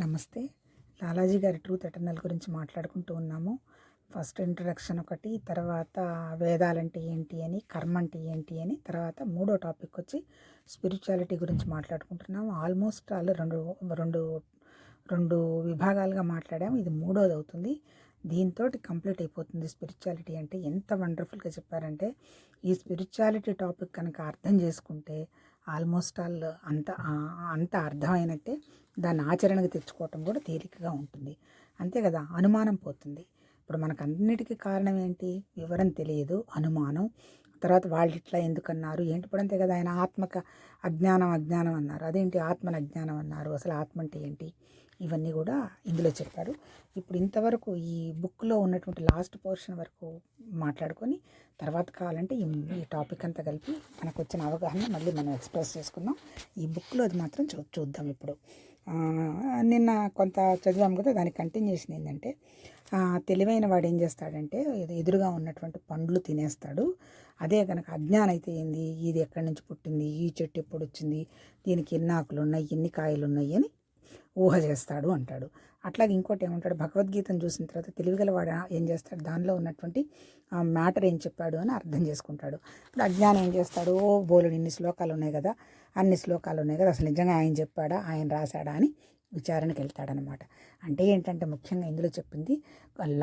నమస్తే. లాలాజీ గారి truth eternal గురించి మాట్లాడుకుంటూ ఉన్నాము. ఫస్ట్ ఇంట్రడక్షన్ ఒకటి, తర్వాత వేదాలంటే ఏంటి అని, కర్మ అంటే ఏంటి అని, తర్వాత మూడో టాపిక్ వచ్చి స్పిరిచువాలిటీ గురించి మాట్లాడుకుంటున్నాము. ఆల్మోస్ట్ ఆల్ రెండు రెండు రెండు విభాగాలుగా మాట్లాడాము. ఇది మూడోది అవుతుంది. దీంతో కంప్లీట్ అయిపోతుంది. స్పిరిచువాలిటీ అంటే ఎంత వండర్ఫుల్గా చెప్పారంటే, ఈ స్పిరిచువాలిటీ టాపిక్ కనుక అర్థం చేసుకుంటే ఆల్మోస్ట్ ఆల్ అంత అర్థమైనట్టే. దాన్ని ఆచరణకు తెచ్చుకోవటం కూడా తేలికగా ఉంటుంది. అంతే కదా, అనుమానం పోతుంది. ఇప్పుడు మనకు అన్నిటికీ కారణం ఏంటి? వివరం తెలియదు, అనుమానం. తర్వాత వాళ్ళు ఇట్లా ఎందుకన్నారు ఏంటి? ఇప్పుడు అంతే కదా, ఆయన ఆత్మక అజ్ఞానం అన్నారు. అదేంటి ఆత్మను అజ్ఞానం అన్నారు? అసలు ఆత్మ అంటే ఏంటి? ఇవన్నీ కూడా ఇందులో చెప్పారు. ఇప్పుడు ఇంతవరకు ఈ బుక్లో ఉన్నటువంటి లాస్ట్ పోర్షన్ వరకు మాట్లాడుకొని తర్వాత కావాలంటే ఈ టాపిక్ అంతా కలిపి మనకు వచ్చిన అవగాహన మళ్ళీ మనం ఎక్స్ప్రెస్ చేసుకుందాం. ఈ బుక్లో అది మాత్రం చూద్దాం. ఇప్పుడు నిన్న కొంత చదివాము కదా, దాని కంటిన్యూషన్ ఏంటంటే, తెలివైన వాడు ఏం చేస్తాడంటే ఎదురుగా ఉన్నటువంటి పండ్లు తినేస్తాడు. అదే కనుక అజ్ఞానం అయితే ఏంది, ఇది ఎక్కడి నుంచి పుట్టింది, ఈ చెట్టు ఎప్పుడు వచ్చింది, దీనికి ఎన్ని ఆకులు ఉన్నాయి, ఎన్ని కాయలు ఉన్నాయి అని ఊహ చేస్తాడు అంటాడు. అట్లాగే ఇంకోటి ఏమంటాడు, భగవద్గీతను చూసిన తర్వాత తెలివిగలవాడు ఏం చేస్తాడు, దానిలో ఉన్నటువంటి మ్యాటర్ ఏం చెప్పాడు అని అర్థం చేసుకుంటాడు. ఇప్పుడు అజ్ఞానం ఏం చేస్తాడు, బోలెడు ఇన్ని శ్లోకాలు ఉన్నాయి కదా, అన్ని శ్లోకాలు ఉన్నాయి కదా, అసలు నిజంగా ఆయన చెప్పాడా, ఆయన రాశాడా అని విచారణకి వెళ్తాడనమాట. అంటే ఏంటంటే ముఖ్యంగా ఇందులో చెప్పింది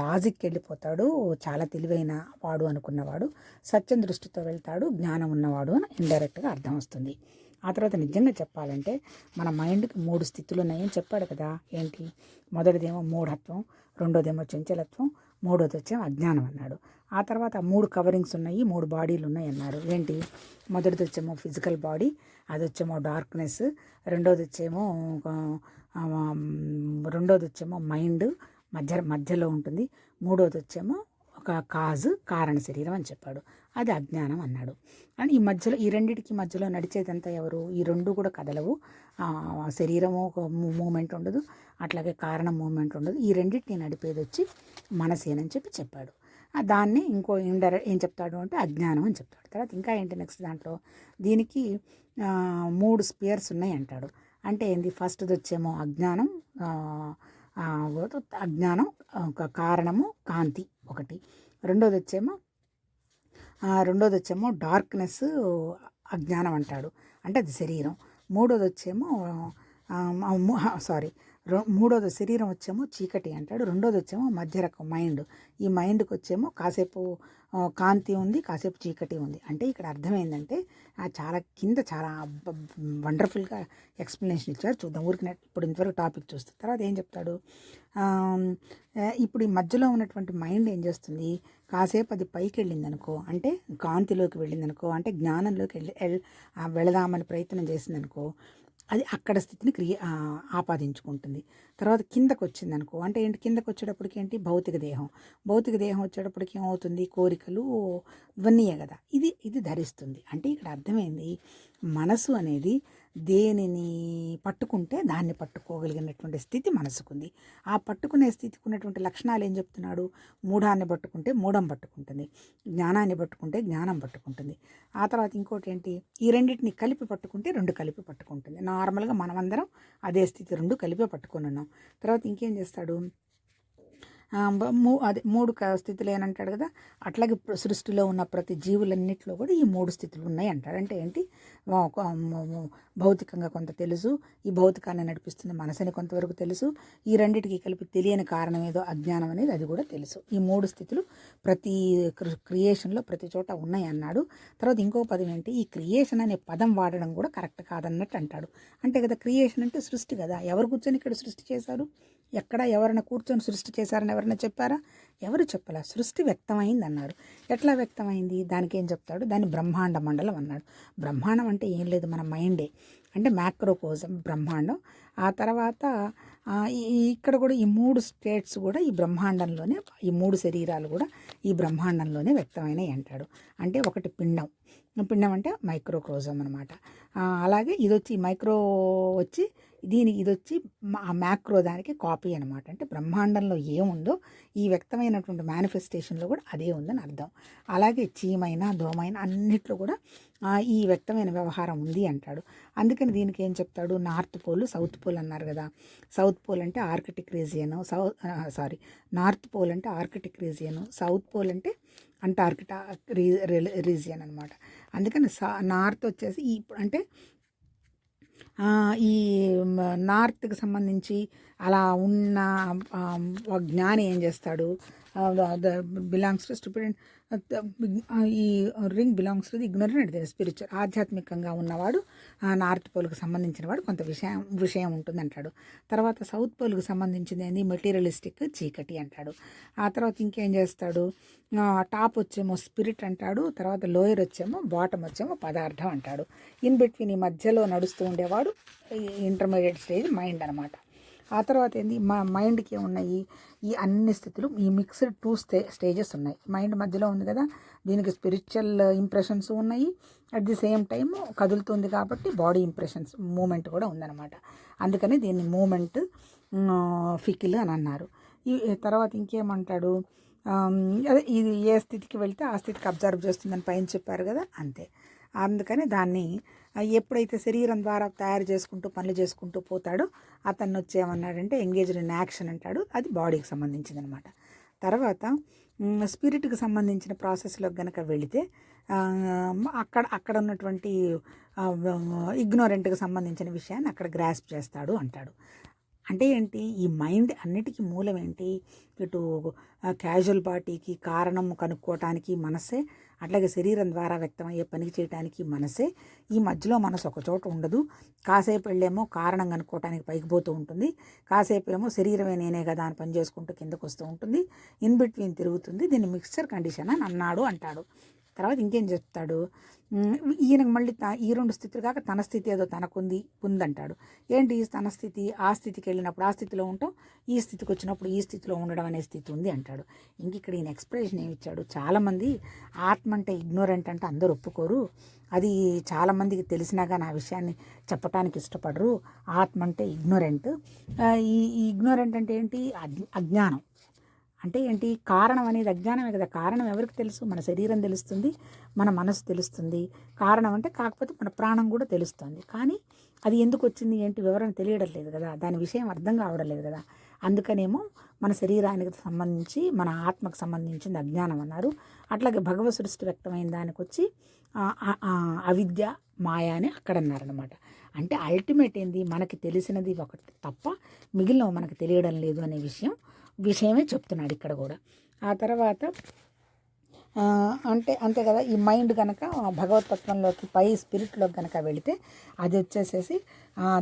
లాజిక్కి వెళ్ళిపోతాడు. చాలా తెలివైన వాడు అనుకున్నవాడు సత్యం దృష్టితో వెళ్తాడు, జ్ఞానం ఉన్నవాడు అని ఇండైరెక్ట్గా అర్థం వస్తుంది. ఆ తర్వాత నిజంగా చెప్పాలంటే మన మైండ్కి 3 స్థితులు ఉన్నాయని చెప్పాడు కదా. ఏంటి? మొదటిదేమో మూఢత్వం, రెండోదేమో చంచలత్వం, మూడోది వచ్చేమో అజ్ఞానం అన్నాడు. ఆ తర్వాత 3 కవరింగ్స్ ఉన్నాయి, 3 బాడీలు ఉన్నాయి అన్నారు. ఏంటి? మొదటిది వచ్చేమో ఫిజికల్ బాడీ, అది వచ్చేమో డార్క్నెస్, రెండోది వచ్చేమో మైండ్ మధ్యలో ఉంటుంది, మూడోది వచ్చేమో ఒక కారణ శరీరం అని చెప్పాడు. అది అజ్ఞానం అన్నాడు. అని ఈ మధ్యలో ఈ రెండింటికి మధ్యలో నడిచేదంతా ఎవరు? ఈ రెండు కూడా కదలవు. శరీరము ఒక మూమెంట్ ఉండదు, అట్లాగే కారణం మూమెంట్ ఉండదు. ఈ రెండింటిని నడిపేది వచ్చి మనసేనని చెప్పాడు. దాన్ని ఇంకో ఇండైరెక్ట్ ఏం చెప్తాడు అంటే అజ్ఞానం అని చెప్తాడు. తర్వాత ఇంకా ఏంటి నెక్స్ట్ దాంట్లో, దీనికి 3 స్పియర్స్ ఉన్నాయి అంటాడు. అంటే ఏంది? ఫస్ట్ది వచ్చేమో అజ్ఞానం, కారణము కాంతి ఒకటి, రెండోది వచ్చేమో డార్క్నెస్ అజ్ఞానం అంటాడు, అంటే అది శరీరం. మూడోది వచ్చేమో మూడోది శరీరం వచ్చేమో చీకటి అంటాడు. రెండోది వచ్చేమో మధ్య రకం మైండ్. ఈ మైండ్కి వచ్చేమో కాసేపు కాంతి ఉంది, కాసేపు చీకటి ఉంది. అంటే ఇక్కడ అర్థమైందంటే చాలా వండర్ఫుల్గా ఎక్స్ప్లెనేషన్ ఇచ్చారు. చూద్దాం ఊరికి. ఇప్పుడు ఇంతవరకు టాపిక్ చూస్తే తర్వాత ఏం చెప్తాడు, ఇప్పుడు ఈ మధ్యలో ఉన్నటువంటి మైండ్ ఏం చేస్తుంది, కాసేపు అది పైకి వెళ్ళింది అనుకో, అంటే కాంతిలోకి వెళ్ళింది అనుకో, అంటే జ్ఞానంలోకి వెళదామని ప్రయత్నం చేసింది అనుకో, అది అక్కడ స్థితిని ఆపాదించుకుంటుంది. తర్వాత కిందకు వచ్చింది అనుకో, అంటే ఏంటి? కిందకు వచ్చేటప్పటికి ఏంటి? భౌతిక దేహం వచ్చేటప్పటికి ఏమవుతుంది? కోరికలు ఇవన్నీయే కదా, ఇది ధరిస్తుంది. అంటే ఇక్కడ అర్థమైంది, మనసు అనేది దేనిని పట్టుకుంటే దాన్ని పట్టుకోగలిగినటువంటి స్థితి మనసుకుంది. ఆ పట్టుకునే స్థితికి ఉన్నటువంటి లక్షణాలు ఏం చెప్తున్నాడు? మూఢాన్ని పట్టుకుంటే మూఢం పట్టుకుంటుంది, జ్ఞానాన్ని పట్టుకుంటే జ్ఞానం పట్టుకుంటుంది. ఆ తర్వాత ఇంకోటి ఏంటి? ఈ రెండింటిని కలిపి పట్టుకుంటే 2 కలిపి పట్టుకుంటుంది. నార్మల్గా మనమందరం అదే స్థితి 2 కలిపి పట్టుకొని ఉన్నాం. తర్వాత ఇంకేం చేస్తాడు? అదే 3 స్థితులు ఏనంటాడు కదా. అట్లాగే సృష్టిలో ఉన్న ప్రతి జీవులన్నింటిలో కూడా ఈ 3 స్థితులు ఉన్నాయి అంటాడు. అంటే ఏంటి? భౌతికంగా కొంత తెలుసు, ఈ భౌతికాన్ని నడిపిస్తుంది మనసుని కొంతవరకు తెలుసు, ఈ రెండింటికి కలిపి తెలియని కారణం ఏదో అజ్ఞానం అనేది అది కూడా తెలుసు. ఈ 3 స్థితులు ప్రతి క్రియేషన్లో ప్రతి చోట ఉన్నాయి అన్నాడు. తర్వాత ఇంకో పదం ఏంటి? ఈ క్రియేషన్ అనే పదం వాడడం కూడా కరెక్ట్ కాదన్నట్టు అంటాడు. అంటే కదా, క్రియేషన్ అంటే సృష్టి కదా. ఎవరు కూర్చొని ఇక్కడ సృష్టి చేశారు? ఎక్కడ ఎవరైనా కూర్చొని సృష్టి చేశారని ఎవరైనా చెప్పారా? ఎవరు చెప్పాలా? సృష్టి వ్యక్తమైంది అన్నాడు. ఎట్లా వ్యక్తమైంది? దానికి ఏం చెప్తాడు? దాన్ని బ్రహ్మాండ మండలం అన్నాడు. బ్రహ్మాండం అంటే ఏం లేదు, మన మైండే. అంటే మ్యాక్రోకోజం బ్రహ్మాండం. ఆ తర్వాత ఇక్కడ కూడా ఈ 3 స్టేట్స్ కూడా ఈ బ్రహ్మాండంలోనే, ఈ 3 శరీరాలు కూడా ఈ బ్రహ్మాండంలోనే వ్యక్తమైనవి అంటాడు. అంటే ఒకటి పిండం అంటే మైక్రోకోజం అనమాట. అలాగే ఇది వచ్చి మైక్రో వచ్చి ఇది వచ్చి ఆ మ్యాక్రో దానికి కాపీ అనమాట. అంటే బ్రహ్మాండంలో ఏముందో ఈ వ్యక్తమైనటువంటి మేనిఫెస్టేషన్లో కూడా అదే ఉందని అర్థం. అలాగే చీమైన దోమైన అన్నిట్లో కూడా ఈ వ్యక్తమైన వ్యవహారం ఉంది అంటాడు. అందుకని దీనికి ఏం చెప్తాడు? నార్త్ పోల్ సౌత్ పోల్ అన్నారు కదా. సౌత్ పోల్ అంటే ఆర్కిటిక్ రీజియను, నార్త్ పోల్ అంటే ఆర్కిటిక్ రీజియను, సౌత్ పోల్ అంటే అంటార్కిటా రీజియన్ అనమాట. అందుకని నార్త్ వచ్చేసి అంటే ఈ నార్త్కి సంబంధించి అలా ఉన్న జ్ఞాని ఏం చేస్తాడు, బిలాంగ్స్ టు స్టూపిడ్, ఈ ring belongs to the ignorant spiritual, ఆధ్యాత్మికంగా ఉన్నవాడు నార్త్ పోల్కి సంబంధించిన వాడు కొంత విషయం ఉంటుంది అంటాడు. తర్వాత సౌత్ పోల్కి సంబంధించింది ఏంది, మెటీరియలిస్టిక్ చీకటి అంటాడు. ఆ తర్వాత ఇంకేం చేస్తాడు, టాప్ వచ్చేమో స్పిరిట్ అంటాడు, తర్వాత లోయర్ వచ్చేమో బాటమ్ వచ్చేమో పదార్థం అంటాడు. ఇన్ బిట్వీన్ ఈ మధ్యలో నడుస్తూ ఉండేవాడు ఇంటర్మీడియట్ స్టేజ్ మైండ్ అనమాట. ఆ తర్వాత ఏంది, మా మైండ్కి ఉన్నాయి ఈ అన్ని స్థితులు, ఈ మిక్స్డ్ 2 స్టేజెస్ ఉన్నాయి. మైండ్ మధ్యలో ఉంది కదా, దీనికి స్పిరిచువల్ ఇంప్రెషన్స్ ఉన్నాయి, అట్ ది సేమ్ టైం కదులుతుంది కాబట్టి బాడీ ఇంప్రెషన్స్ మూమెంట్ కూడా ఉందన్నమాట. అందుకని దీన్ని మూమెంట్ ఫికిల్ అని అన్నారు. ఈ తర్వాత ఇంకేమంటాడు, అదే ఇది ఏ స్థితికి వెళ్తే ఆ స్థితికి అబ్జర్వ్ చేస్తుందని పైన చెప్పారు కదా, అంతే. అందుకని దాన్ని ఎప్పుడైతే శరీరం ద్వారా తయారు చేసుకుంటూ పనులు చేసుకుంటూ పోతాడో అతన్ని వచ్చేమన్నాడంటే ఎంగేజ్డ్ ఇన్ యాక్షన్ అంటాడు. అది బాడీకి సంబంధించింది అనమాట. తర్వాత స్పిరిట్కి సంబంధించిన ప్రాసెస్లోకి కనుక వెళితే అక్కడ ఉన్నటువంటి ఇగ్నోరెంట్కి సంబంధించిన విషయాన్ని అక్కడ గ్రాస్ప్ చేస్తాడు అంటాడు. అంటే ఏంటి, ఈ మైండ్ అన్నిటికీ మూలం ఏంటి, ఇటు క్యాజువల్ బాడీకి కారణం కనుక్కోవటానికి మనసే, అట్లాగే శరీరం ద్వారా వ్యక్తమయ్యే పనికి చేయడానికి మనసే. ఈ మధ్యలో మనసు ఒక చోట ఉండదు. కాసేపు వెళ్ళేమో కారణం కనుక్కోవటానికి పైకి పోతూ ఉంటుంది, కాసేపు ఏమో శరీరమే నేనే కదా అని పని చేసుకుంటూ కిందకు వస్తూ ఉంటుంది, ఇన్ బిట్వీన్ తిరుగుతుంది. దీన్ని మిక్స్చర్ కండిషన్ అని అన్నాడు అంటాడు. తర్వాత ఇంకేం చెప్తాడు, ఈయనకు మళ్ళీ ఈ 2 స్థితులు కాక తన స్థితి ఏదో ఉందంటాడు. ఏంటి తన స్థితి, ఆ స్థితికి వెళ్ళినప్పుడు ఆ స్థితిలో ఉంటాం, ఈ స్థితికి వచ్చినప్పుడు ఈ స్థితిలో ఉండడం అనే స్థితి ఉంది అంటాడు. ఇంక ఇక్కడ ఈయన ఎక్స్ప్రెషన్ ఏమి ఇచ్చాడు, చాలామంది ఆత్మ అంటే ఇగ్నోరెంట్ అంటే అందరూ ఒప్పుకోరు, అది చాలామందికి తెలిసినా కానీ ఆ విషయాన్ని చెప్పడానికి ఇష్టపడరు. ఆత్మ అంటే ఇగ్నోరెంట్. ఈ ఇగ్నోరెంట్ అంటే ఏంటి, అజ్ఞానం అంటే ఏంటి, కారణం అనేది అజ్ఞానమే కదా. కారణం ఎవరికి తెలుసు, మన శరీరం తెలుస్తుంది, మన మనసు తెలుస్తుంది. కారణం అంటే కాకపోతే మన ప్రాణం కూడా తెలుస్తుంది, కానీ అది ఎందుకు వచ్చింది ఏంటి వివరణ తెలియడం లేదు కదా, దాని విషయం అర్థం కావడం లేదు కదా. అందుకనేమో మన శరీరానికి సంబంధించి మన ఆత్మకు సంబంధించింది అజ్ఞానం అన్నారు. అట్లాగే భగవత్ సృష్టి వ్యక్తమైన దానికి వచ్చి అవిద్య మాయ అని అక్కడ అన్నారనమాట. అంటే అల్టిమేట్ ఏంది, మనకి తెలిసినది ఒకటి తప్ప మిగిలినవి మనకు తెలియడం లేదు అనే విషయమే చెప్తున్నాడు ఇక్కడ కూడా. ఆ తర్వాత అంతే కదా, ఈ మైండ్ కనుక భగవతత్వంలోకి పై స్పిరిట్లోకి కనుక వెళితే అది వచ్చేసేసి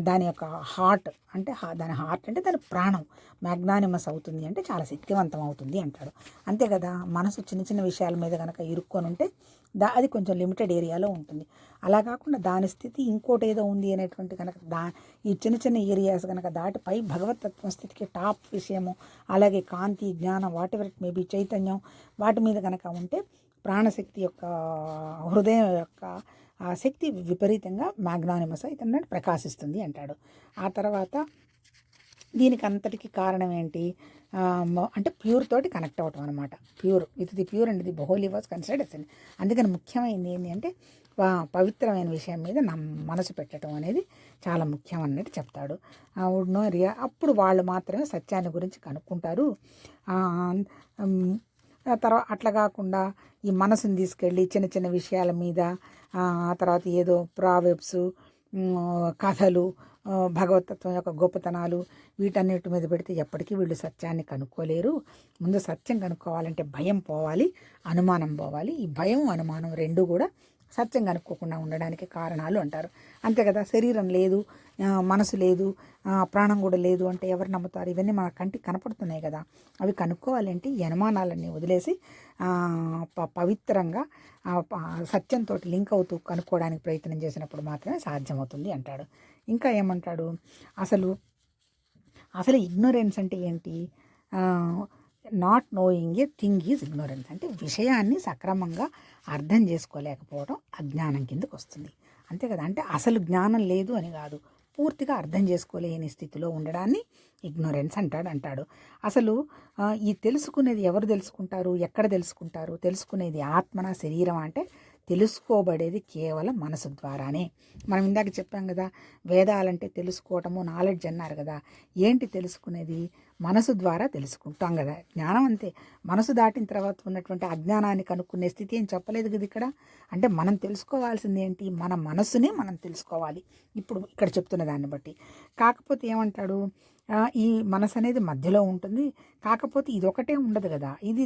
దాని యొక్క హార్ట్ అంటే దాని హార్ట్ అంటే దాని ప్రాణం మ్యాగ్నానిమస్ అవుతుంది, అంటే చాలా శక్తివంతం అవుతుంది అంటాడు. అంతే కదా, మనసు చిన్న చిన్న విషయాల మీద కనుక ఇరుక్కొని ఉంటే అది కొంచెం లిమిటెడ్ ఏరియాలో ఉంటుంది. అలా కాకుండా దాని స్థితి ఇంకోటి ఏదో ఉంది అనేటువంటి కనుక ఈ చిన్న చిన్న ఏరియాస్ కనుక దాటిపై భగవతత్వం స్థితికి టాప్ విషయము, అలాగే కాంతి, జ్ఞానం, వాట్ ఎవర్ ఇట్ మేబీ, చైతన్యం, వాటి మీద కనుక ఉంటే ప్రాణశక్తి యొక్క హృదయం యొక్క ఆ శక్తి విపరీతంగా మ్యాగ్నానిమస్ అయితే ప్రకాశిస్తుంది అంటాడు. ఆ తర్వాత దీనికి అంతటికి కారణం ఏంటి అంటే ప్యూర్ తోటి కనెక్ట్ అవ్వటం అనమాట. The pure and the holy was considered essence. అందుకని ముఖ్యమైనది ఏంటి అంటే పవిత్రమైన విషయం మీద నా మనసు పెట్టడం అనేది చాలా ముఖ్యం అన్నట్టు చెప్తాడు. అప్పుడు వాళ్ళు మాత్రమే సత్యాన్ని గురించి కనుక్కుంటారు. తర్వాత అట్లా కాకుండా ఈ మనసుని తీసుకెళ్ళి చిన్న చిన్న విషయాల మీద, ఆ తర్వాత ఏదో ప్రావెబ్స్, కథలు, భగవతత్వం యొక్క గొప్పతనాలు వీటన్నిటి మీద పెడితే ఎప్పటికీ వీళ్ళు సత్యాన్ని కనుక్కోలేరు. ముందు సత్యం కనుక్కోవాలంటే భయం పోవాలి, అనుమానం పోవాలి. ఈ భయం అనుమానం రెండు కూడా సత్యం కనుక్కోకుండా ఉండడానికి కారణాలు అంటారు. అంతే కదా, శరీరం లేదు, మనసు లేదు, ప్రాణం కూడా లేదు అంటే ఎవరు నమ్ముతారు? ఇవన్నీ మన కంటికి కనపడుతున్నాయి కదా, అవి కనుక్కోవాలంటే ఈ అనుమానాలన్నీ వదిలేసి పవిత్రంగా సత్యంతో లింక్ అవుతూ కనుక్కోవడానికి ప్రయత్నం చేసినప్పుడు మాత్రమే సాధ్యమవుతుంది అంటాడు. ఇంకా ఏమంటాడు, అసలు ఇగ్నోరెన్స్ అంటే ఏంటి? Not knowing a thing is ignorance. అంటే విషయాన్ని సక్రమంగా అర్థం చేసుకోలేకపోవడం అజ్ఞానం కిందకు వస్తుంది. అంతే కదా, అంటే అసలు జ్ఞానం లేదు అని కాదు, పూర్తిగా అర్థం చేసుకోలేని స్థితిలో ఉండడాన్ని ఇగ్నోరెన్స్ అంటాడు. అసలు ఈ తెలుసుకునేది ఎవరు తెలుసుకుంటారు, ఎక్కడ తెలుసుకుంటారు? తెలుసుకునేది ఆత్మన శరీరం అంటే తెలుసుకోబడేది కేవలం మనసు ద్వారానే. మనం ఇందాక చెప్పాం కదా, వేదాలంటే తెలుసుకోవటము, నాలెడ్జ్ అన్నారు కదా. ఏంటి తెలుసుకునేది? మనసు ద్వారా తెలుసుకుంటాం కదా. జ్ఞానం అంతే. మనసు దాటిన తర్వాత ఉన్నటువంటి అజ్ఞానాన్ని కనుక్కునే స్థితి ఏం చెప్పలేదు కదా ఇక్కడ. అంటే మనం తెలుసుకోవాల్సింది ఏంటి? మన మనసునే మనం తెలుసుకోవాలి ఇప్పుడు ఇక్కడ చెప్తున్న దాన్ని బట్టి. కాకపోతే ఏమంటాడు, ఈ మనసు అనేది మధ్యలో ఉంటుంది. కాకపోతే ఇది ఒకటే ఉండదు కదా, ఇది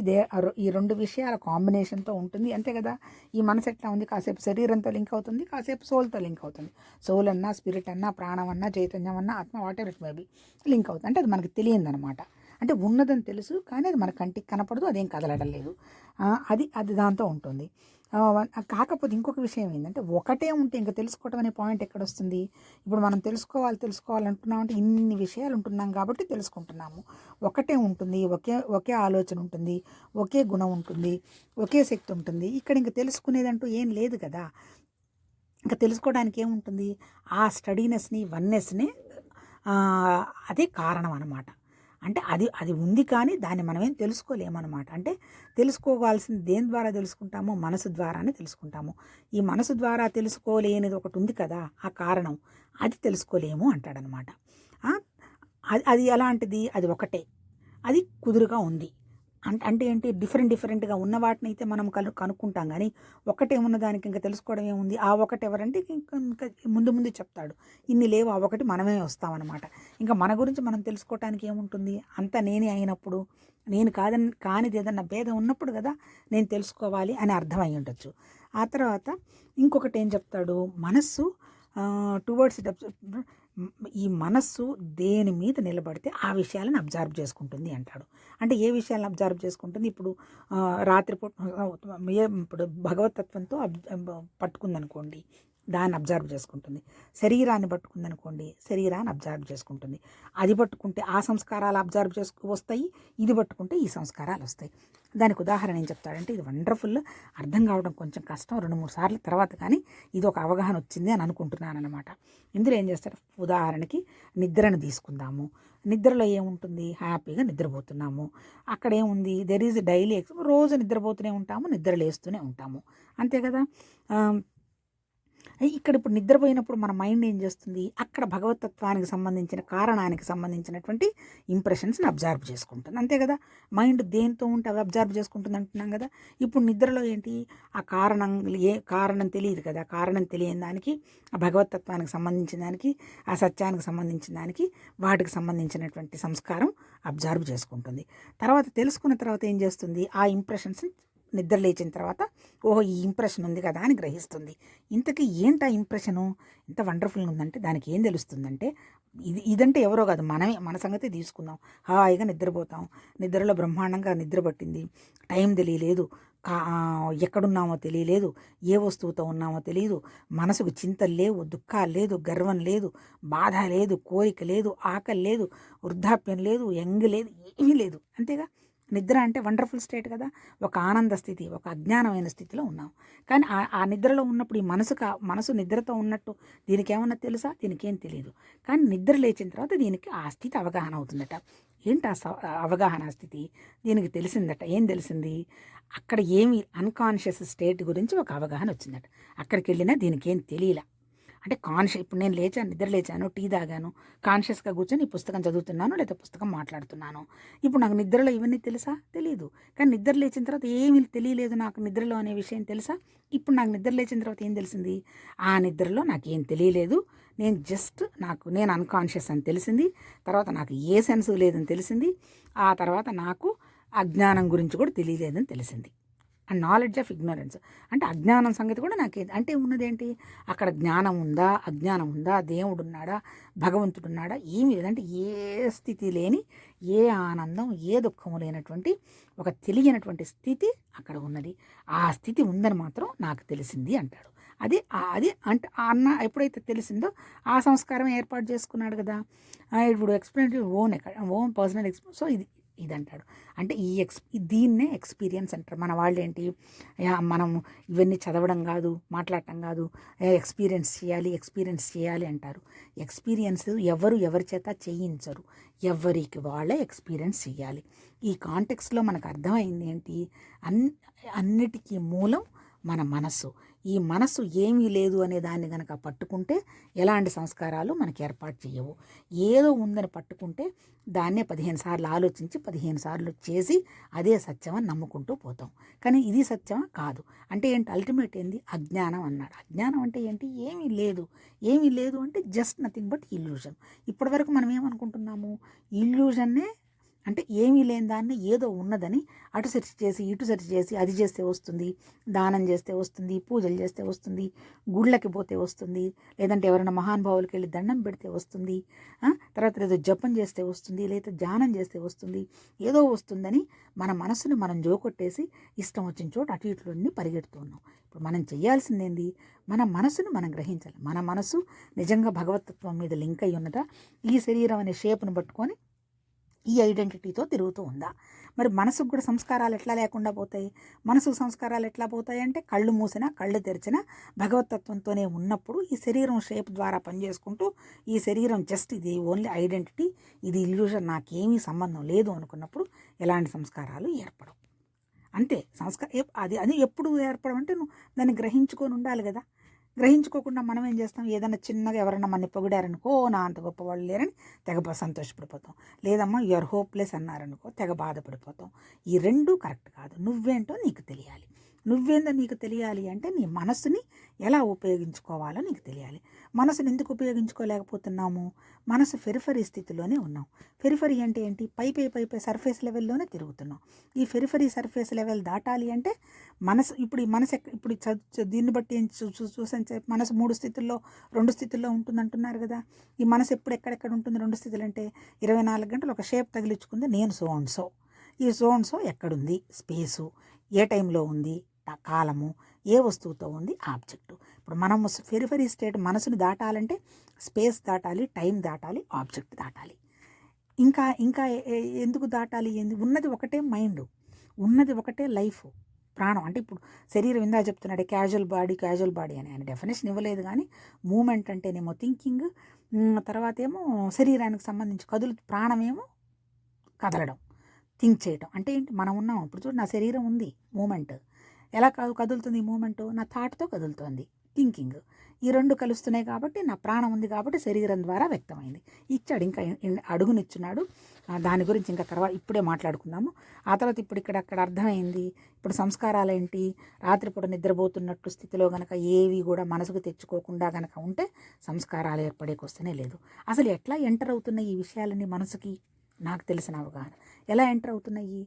ఈ రెండు విషయాల కాంబినేషన్తో ఉంటుంది అంతే కదా. ఈ మనసు ఎట్లా ఉంది, కాసేపు శరీరంతో లింక్ అవుతుంది, కాసేపు సోల్తో లింక్ అవుతుంది. సోల్ అన్నా, స్పిరిట్ అన్నా, ప్రాణం అన్నా, చైతన్యం అన్నా, ఆత్మ, what ever it may be link అవుతుంది. అంటే అది మనకి తెలియదు అనమాట. అంటే ఉన్నదని తెలుసు కానీ అది మన కంటికి కనపడదు, అదేం కదలడం లేదు. అది దాంతో ఉంటుంది. కాకపోతే ఇంకొక విషయం ఏంటంటే, ఒకటే ఉంటే ఇంకా తెలుసుకోవటం అనే పాయింట్ ఎక్కడొస్తుంది? ఇప్పుడు మనం తెలుసుకోవాలంటున్నామంటే ఇన్ని విషయాలు ఉంటున్నాం కాబట్టి తెలుసుకుంటున్నాము. ఒకటే ఉంటుంది, ఒకే ఆలోచన ఉంటుంది, ఒకే గుణం ఉంటుంది, ఒకే శక్తి ఉంటుంది. ఇక్కడ ఇంకా తెలుసుకునేదంటూ ఏం లేదు కదా. ఇంకా తెలుసుకోవడానికి ఏముంటుంది? ఆ స్టడీనెస్ని, వన్నెస్ని, అదే కారణం అన్నమాట. అంటే అది ఉంది కానీ దాన్ని మనమేం తెలుసుకోలేమన్నమాట. అంటే తెలుసుకోవాల్సింది దేని ద్వారా తెలుసుకుంటామో? మనసు ద్వారానే తెలుసుకుంటాము. ఈ మనసు ద్వారా తెలుసుకోలేనిది ఒకటి ఉంది కదా, ఆ కారణం, అది తెలుసుకోలేము అంటాడనమాట. అది ఎలాంటిది? అది ఒకటే, అది కుదురుగా ఉంది. అంటే ఏంటి? డిఫరెంట్గా ఉన్న వాటిని అయితే మనం కనుక్కుంటాం కానీ ఒకటే ఉన్నదానికి ఇంకా తెలుసుకోవడం ఏముంది? ఆ ఒకటి ఎవరంటే ఇంకా ముందు చెప్తాడు. ఇన్ని లేవు, ఆ ఒకటి మనమే వస్తామన్నమాట. ఇంకా మన గురించి మనం తెలుసుకోవటానికి ఏముంటుంది? అంతా నేనే అయినప్పుడు, నేను కానిది ఏదన్నా భేదం ఉన్నప్పుడు కదా నేను తెలుసుకోవాలి అని అర్థమై ఉండొచ్చు. ఆ తర్వాత ఇంకొకటి ఏం చెప్తాడు, మనస్సు టువర్డ్స్ ఈ మనస్సు దేని మీద నిలబడితే ఆ విషయాలను అబ్జర్వ్ చేసుకుంటుంది అంటాడు. అంటే ఏ విషయాలను అబ్జర్వ్ చేసుకుంటుంది? ఇప్పుడు రాత్రిపూట ఇప్పుడు భగవతత్వంతో పట్టుకుందనుకోండి, దాన్ని అబ్జర్వ్ చేసుకుంటుంది. శరీరాన్ని పట్టుకుందనుకోండి, శరీరాన్ని అబ్జర్వ్ చేసుకుంటుంది. అది పట్టుకుంటే ఆ సంస్కారాలు అబ్జర్వ్ వస్తాయి, ఇది పట్టుకుంటే ఈ సంస్కారాలు వస్తాయి. దానికి ఉదాహరణ ఏం చెప్తాడంటే, ఇది వండర్ఫుల్, అర్థం కావడం కొంచెం కష్టం 2-3 సార్లు తర్వాత కానీ ఇది ఒక అవగాహన వచ్చింది అని అనుకుంటున్నాను అనమాట. ఇందులో ఏం చేస్తాడు? ఉదాహరణకి నిద్రను తీసుకుందాము. నిద్రలో ఏముంటుంది? హ్యాపీగా నిద్రపోతున్నాము. అక్కడ ఏముంది? దెర్ ఈజ్ డైలీ రోజు నిద్రపోతూనే ఉంటాము, నిద్ర లేస్తూనే ఉంటాము, అంతే కదా. ఇక్కడ ఇప్పుడు నిద్రపోయినప్పుడు మన మైండ్ ఏం చేస్తుంది? అక్కడ భగవతత్వానికి సంబంధించిన, కారణానికి సంబంధించినటువంటి ఇంప్రెషన్స్ని అబ్జర్వ్ చేసుకుంటుంది, అంతే కదా. మైండ్ దేంతో ఉంటే అవి అబ్జర్వ్ చేసుకుంటుంది అంటున్నాం కదా. ఇప్పుడు నిద్రలో ఏంటి? ఆ కారణం తెలియదు కదా. కారణం తెలియని దానికి, ఆ భగవతత్వానికి సంబంధించిన దానికి, ఆ సత్యానికి సంబంధించిన దానికి, వాటికి సంబంధించినటువంటి సంస్కారం అబ్జర్వ్ చేసుకుంటుంది. తర్వాత తెలుసుకున్న తర్వాత ఏం చేస్తుంది? ఆ ఇంప్రెషన్స్ నిద్ర లేచిన తర్వాత, ఓహో ఈ ఇంప్రెషన్ ఉంది కదా అని గ్రహిస్తుంది. ఇంతకీ ఏంటా ఇంప్రెషను? ఎంత వండర్ఫుల్గా ఉందంటే దానికి ఏం తెలుస్తుందంటే, ఇదంటే ఎవరో కాదు, మనమే. మన సంగతి తీసుకుందాం. హాయిగా నిద్రపోతాం, నిద్రలో బ్రహ్మాండంగా నిద్ర పట్టింది, టైం తెలియలేదు, ఎక్కడున్నామో తెలియలేదు, ఏ వస్తువుతో ఉన్నామో తెలియదు, మనసుకు చింతలు లేవు, దుఃఖాలు లేదు, గర్వం లేదు, బాధ లేదు, కోరిక లేదు, ఆకలి లేదు, వృద్ధాప్యం లేదు, యంగ్ లేదు, ఏమీ లేదు, అంతేగా. నిద్ర అంటే వండర్ఫుల్ స్టేట్ కదా. ఒక ఆనంద స్థితి, ఒక అజ్ఞానమైన స్థితిలో ఉన్నాం. కానీ ఆ నిద్రలో ఉన్నప్పుడు ఈ మనసు నిద్రతో ఉన్నట్టు దీనికి ఏమన్నా తెలుసా? దీనికేం తెలియదు. కానీ నిద్ర లేచిన తర్వాత దీనికి ఆ స్థితి అవగాహన అవుతుందట. ఏంటి అవగాహన స్థితి? దీనికి తెలిసిందట. ఏం తెలిసింది? అక్కడ ఏమి అన్కాన్షియస్ స్టేట్ గురించి ఒక అవగాహన వచ్చిందట. అక్కడికి వెళ్ళినా దీనికి ఏం తెలియలా. అంటే ఇప్పుడు నేను నిద్ర లేచాను, టీ తాగాను, కాన్షియస్గా కూర్చొని ఈ పుస్తకం చదువుతున్నాను, లేదా పుస్తకం మాట్లాడుతున్నాను. ఇప్పుడు నాకు నిద్రలో ఇవన్నీ తెలుసా? తెలియదు. కానీ నిద్ర లేచిన తర్వాత ఏమీ తెలియలేదు నాకు నిద్రలో అనే విషయం తెలుసా? ఇప్పుడు నాకు నిద్ర లేచిన తర్వాత ఏం తెలిసింది? ఆ నిద్రలో నాకు ఏం తెలియలేదు, నేను అన్కాన్షియస్ అని తెలిసింది. తర్వాత నాకు ఏ సెన్స్ లేదని తెలిసింది. ఆ తర్వాత నాకు అజ్ఞానం గురించి కూడా తెలియలేదని తెలిసింది. అండ్ నాలెడ్జ్ ఆఫ్ ఇగ్నోరెన్స్ అంటే అజ్ఞానం సంగతి కూడా అంటే ఉన్నదేంటి? అక్కడ జ్ఞానం ఉందా, అజ్ఞానం ఉందా, దేవుడు ఉన్నాడా, భగవంతుడు ఉన్నాడా, ఏమీ లేదంటే ఏ స్థితి లేని, ఏ ఆనందం, ఏ దుఃఖము లేనటువంటి ఒక తెలియనటువంటి స్థితి అక్కడ ఉన్నది. ఆ స్థితి ఉందని మాత్రం నాకు తెలిసింది అంటాడు. అది అంటే ఎప్పుడైతే తెలిసిందో ఆ సంస్కారం ఏర్పాటు చేసుకున్నాడు కదా. ఇప్పుడు experience own personal experience. So ఇది అంటాడు. అంటే దీన్నే ఎక్స్పీరియన్స్ అంటారు. మన వాళ్ళు ఏంటి, మనం ఇవన్నీ చదవడం కాదు, మాట్లాడటం కాదు, ఎక్స్పీరియన్స్ చేయాలి అంటారు. ఎక్స్పీరియన్స్ ఎవరి చేత చేయించరు, ఎవరికి వాళ్ళే ఎక్స్పీరియన్స్ చేయాలి. ఈ కాంటెక్స్లో మనకు అర్థమైంది ఏంటి? అన్నిటికీ మూలం మన మనస్సు. ఈ మనసు ఏమీ లేదు అనే దాన్ని గనక పట్టుకుంటే ఎలాంటి సంస్కారాలు మనకి ఏర్పాటు చేయవు. ఏదో ఉందని పట్టుకుంటే దాన్నే 15 సార్లు ఆలోచించి 15 సార్లు చేసి అదే సత్యం అని నమ్ముకుంటూ పోతాం. కానీ ఇది సత్యం కాదు. అంటే ఏంటి, అల్టిమేట్ ఏంది, అజ్ఞానం అన్నాడు. అజ్ఞానం అంటే ఏంటి, ఏమీ లేదు. ఏమీ లేదు అంటే జస్ట్ నథింగ్ బట్ ఇల్యూజన్. ఇప్పటివరకు మనం ఏమనుకుంటున్నాము, ఇల్యూజన్నే అంటే ఏమీ లేని దాన్ని ఏదో ఉన్నదని అటు సెర్చ్ చేసి ఇటు సెర్చ్ చేసి అది చేస్తే వస్తుంది, దానం చేస్తే వస్తుంది, పూజలు చేస్తే వస్తుంది, గుళ్ళకి పోతే వస్తుంది, లేదంటే ఎవరైనా మహానుభావులకి వెళ్ళి దండం పెడితే వస్తుంది, తర్వాత ఏదో జపం చేస్తే వస్తుంది, లేదా ధ్యానం చేస్తే వస్తుంది, ఏదో వస్తుందని మన మనసుని మనం జోకొట్టేసి ఇష్టం వచ్చిన చోట అటు ఇట్లన్నీ పరిగెడుతున్నాం. ఇప్పుడు మనం చేయాల్సిందేంది, మన మనసును మనం గ్రహించాలి. మన మనసు నిజంగా భగవతత్వం మీద లింక్ అయి ఉన్నదా, ఈ శరీరం అనే షేప్ను పట్టుకొని ఈ ఐడెంటిటీతో తిరుగుతూ ఉందా? మరి మనసుకు కూడా సంస్కారాలు ఎట్లా లేకుండా పోతాయి? మనసుకు సంస్కారాలు ఎట్లా పోతాయి అంటే కళ్ళు మూసినా కళ్ళు తెరిచినా భగవతత్వంతోనే ఉన్నప్పుడు ఈ శరీరం షేప్ ద్వారా పనిచేసుకుంటూ ఈ శరీరం జస్ట్ ఇది ఓన్లీ ఐడెంటిటీ, ఇది ఇల్యూషన్, నాకేమీ సంబంధం లేదు అనుకున్నప్పుడు ఎలాంటి సంస్కారాలు ఏర్పడవు. అంతే. అది ఎప్పుడు ఏర్పడమంటే నువ్వు దాన్ని గ్రహించుకొని ఉండాలి కదా. గ్రహించుకోకుండా మనం ఏం చేస్తాం, ఏదైనా చిన్నగా ఎవరైనా మన పొగిడారనుకో, నా అంత గొప్పవాళ్ళు లేరని తెగ సంతోషపడిపోతాం. లేదమ్మా యూఆర్ హోప్లెస్ అన్నారనుకో తెగ బాధపడిపోతాం. ఈ రెండూ కరెక్ట్ కాదు. నువ్వేంటో నీకు తెలియాలి. నువ్వేందో నీకు తెలియాలి అంటే నీ మనసుని ఎలా ఉపయోగించుకోవాలో నీకు తెలియాలి. మనసుని ఎందుకు ఉపయోగించుకోలేకపోతున్నాము? మనసు ఫెరిఫరీ స్థితిలోనే ఉన్నాం. ఫెరిఫరీ అంటే ఏంటి, పై సర్ఫేస్ లెవెల్లోనే తిరుగుతున్నాం. ఈ ఫెరిఫరీ సర్ఫేస్ లెవెల్ దాటాలి అంటే మనసు ఇప్పుడు ఈ మనసు ఇప్పుడు దీన్ని బట్టి ఏం చూసాను, మనసు 3 స్థితుల్లో 2 స్థితుల్లో ఉంటుందంటున్నారు కదా. ఈ మనసు ఎక్కడెక్కడ ఉంటుంది 2 స్థితులు అంటే 24 గంటలు ఒక షేప్ తగిలించుకుంది, నేను సో అండ్ సో. ఈ సో అండ్ సో ఎక్కడుంది, స్పేసు, ఏ టైంలో ఉంది, కాలము, ఏ వస్తువుతో ఉంది, ఆబ్జెక్టు. ఇప్పుడు మనం ఫెరిఫరీ స్టేట్ మనసుని దాటాలంటే స్పేస్ దాటాలి, టైం దాటాలి, ఆబ్జెక్ట్ దాటాలి. ఇంకా ఎందుకు దాటాలి? ఉన్నది ఒకటే మైండ్, ఉన్నది ఒకటే లైఫ్, ప్రాణం. అంటే ఇప్పుడు శరీరం ఇందా చెప్తున్నాడు క్యాజువల్ బాడీ అని ఆయన డెఫినేషన్ ఇవ్వలేదు. కానీ మూమెంట్ అంటేనేమో థింకింగ్, తర్వాత ఏమో శరీరానికి సంబంధించి ప్రాణమేమో కదలడం, థింక్ చేయడం. అంటే ఏంటి, మనం ఉన్నాం. ఇప్పుడు చూడు, నా శరీరం ఉంది, మూమెంట్. ఎలా కదులుతుంది ఈ మూమెంట్? నా థాట్తో కదులుతుంది, థింకింగ్. ఈ 2 కలుస్తున్నాయి కాబట్టి నా ప్రాణం ఉంది కాబట్టి శరీరం ద్వారా వ్యక్తమైంది. ఇచ్చాడు, ఇంకా అడుగునిచ్చున్నాడు. దాని గురించి ఇంకా తర్వాత ఇప్పుడే మాట్లాడుకుందాము. ఆ తర్వాత అక్కడ అర్థమైంది. ఇప్పుడు సంస్కారాలు ఏంటి, రాత్రిపూట నిద్రపోతున్నట్టు స్థితిలో గనక ఏవి కూడా మనసుకు తెచ్చుకోకుండా గనక ఉంటే సంస్కారాలు ఏర్పడేకొస్తేనే లేదు. అసలు ఎట్లా ఎంటర్ అవుతున్నాయి ఈ విషయాలన్నీ మనసుకి? నాకు తెలిసిన అవగాహన ఎలా ఎంటర్ అవుతున్నాయి?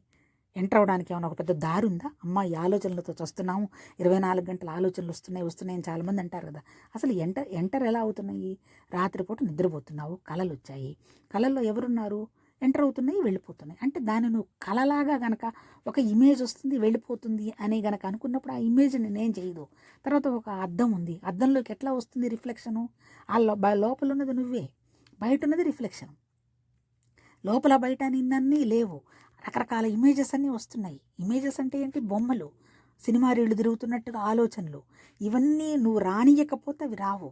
ఎంటర్ అవడానికి ఏమైనా ఒక పెద్ద దారి ఉందా? అమ్మ ఈ ఆలోచనలతో వస్తున్నాము, 24 గంటల ఆలోచనలు వస్తున్నాయి చాలామంది అంటారు కదా. అసలు ఎంటర్ ఎలా అవుతున్నాయి? రాత్రిపూట నిద్రపోతున్నావు, కళలు వచ్చాయి, కళల్లో ఎవరున్నారు? ఎంటర్ అవుతున్నాయి, వెళ్ళిపోతున్నాయి. అంటే దాన్ని నువ్వు కళలాగా గనక ఒక ఇమేజ్ వస్తుంది, వెళ్ళిపోతుంది అని గనక అనుకున్నప్పుడు ఆ ఇమేజ్ నేనేం చేయదు. తర్వాత ఒక అద్దం ఉంది, అద్దంలోకి ఎట్లా వస్తుంది రిఫ్లెక్షను? లోపల ఉన్నది నువ్వే, బయట ఉన్నది రిఫ్లెక్షన్. లోపల బయట నిన్నన్నీ లేవు, రకరకాల ఇమేజెస్ అన్నీ వస్తున్నాయి. ఇమేజెస్ అంటే ఏంటి, బొమ్మలు, సినిమా రీళ్ళు తిరుగుతున్నట్టుగా ఆలోచనలు. ఇవన్నీ నువ్వు రానియకపోతే అవి రావు.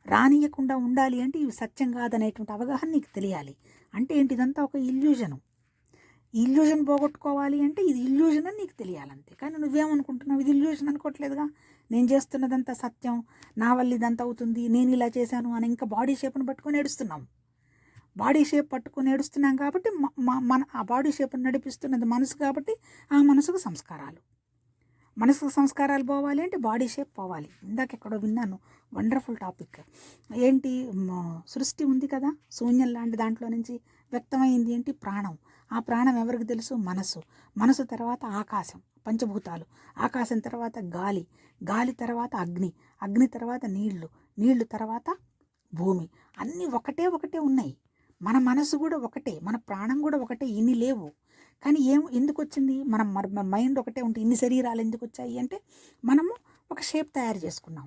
రానియకుండా ఉండాలి అంటే ఇవి సత్యం కాదనేటువంటి అవగాహన నీకు తెలియాలి. అంటే ఏంటి, ఇదంతా ఒక ఇల్యూజను. ఇల్యూజన్ పోగొట్టుకోవాలి అంటే ఇది ఇల్యూజన్ అని నీకు తెలియాలంతే. కానీ నువ్వేమనుకుంటున్నావు, ఇది ఇల్యూజన్ అనుకోవట్లేదుగా. నేను చేస్తున్నదంతా సత్యం, నా వల్ల ఇదంతా అవుతుంది, నేను ఇలా చేశాను అని ఇంకా బాడీ షేప్ను పట్టుకొని ఏడుస్తున్నాం. బాడీ షేప్ పట్టుకొని ఏడుస్తున్నాం కాబట్టి మన ఆ బాడీ షేప్ని నడిపిస్తున్నది మనసు కాబట్టి ఆ మనసుకు సంస్కారాలు పోవాలి అంటే బాడీ షేప్ పోవాలి. ఇందాక ఎక్కడో విన్నాను, వండర్ఫుల్ టాపిక్. ఏంటి, సృష్టి ఉంది కదా, శూన్యం లాంటి దాంట్లో నుంచి వ్యక్తమైంది ఏంటి, ప్రాణం. ఆ ప్రాణం ఎవరికి తెలుసు? మనసు తర్వాత ఆకాశం, పంచభూతాలు, ఆకాశం తర్వాత గాలి తర్వాత అగ్ని తర్వాత నీళ్లు తర్వాత భూమి. అన్నీ ఒకటే ఉన్నాయి. మన మనసు కూడా ఒకటే, మన ప్రాణం కూడా ఒకటే. ఇన్ని లేవు కానీ ఎందుకు వచ్చింది? మన మైండ్ ఒకటే ఉంటే ఇన్ని శరీరాలు ఎందుకు వచ్చాయి అంటే మనము ఒక షేప్ తయారు చేసుకున్నాం,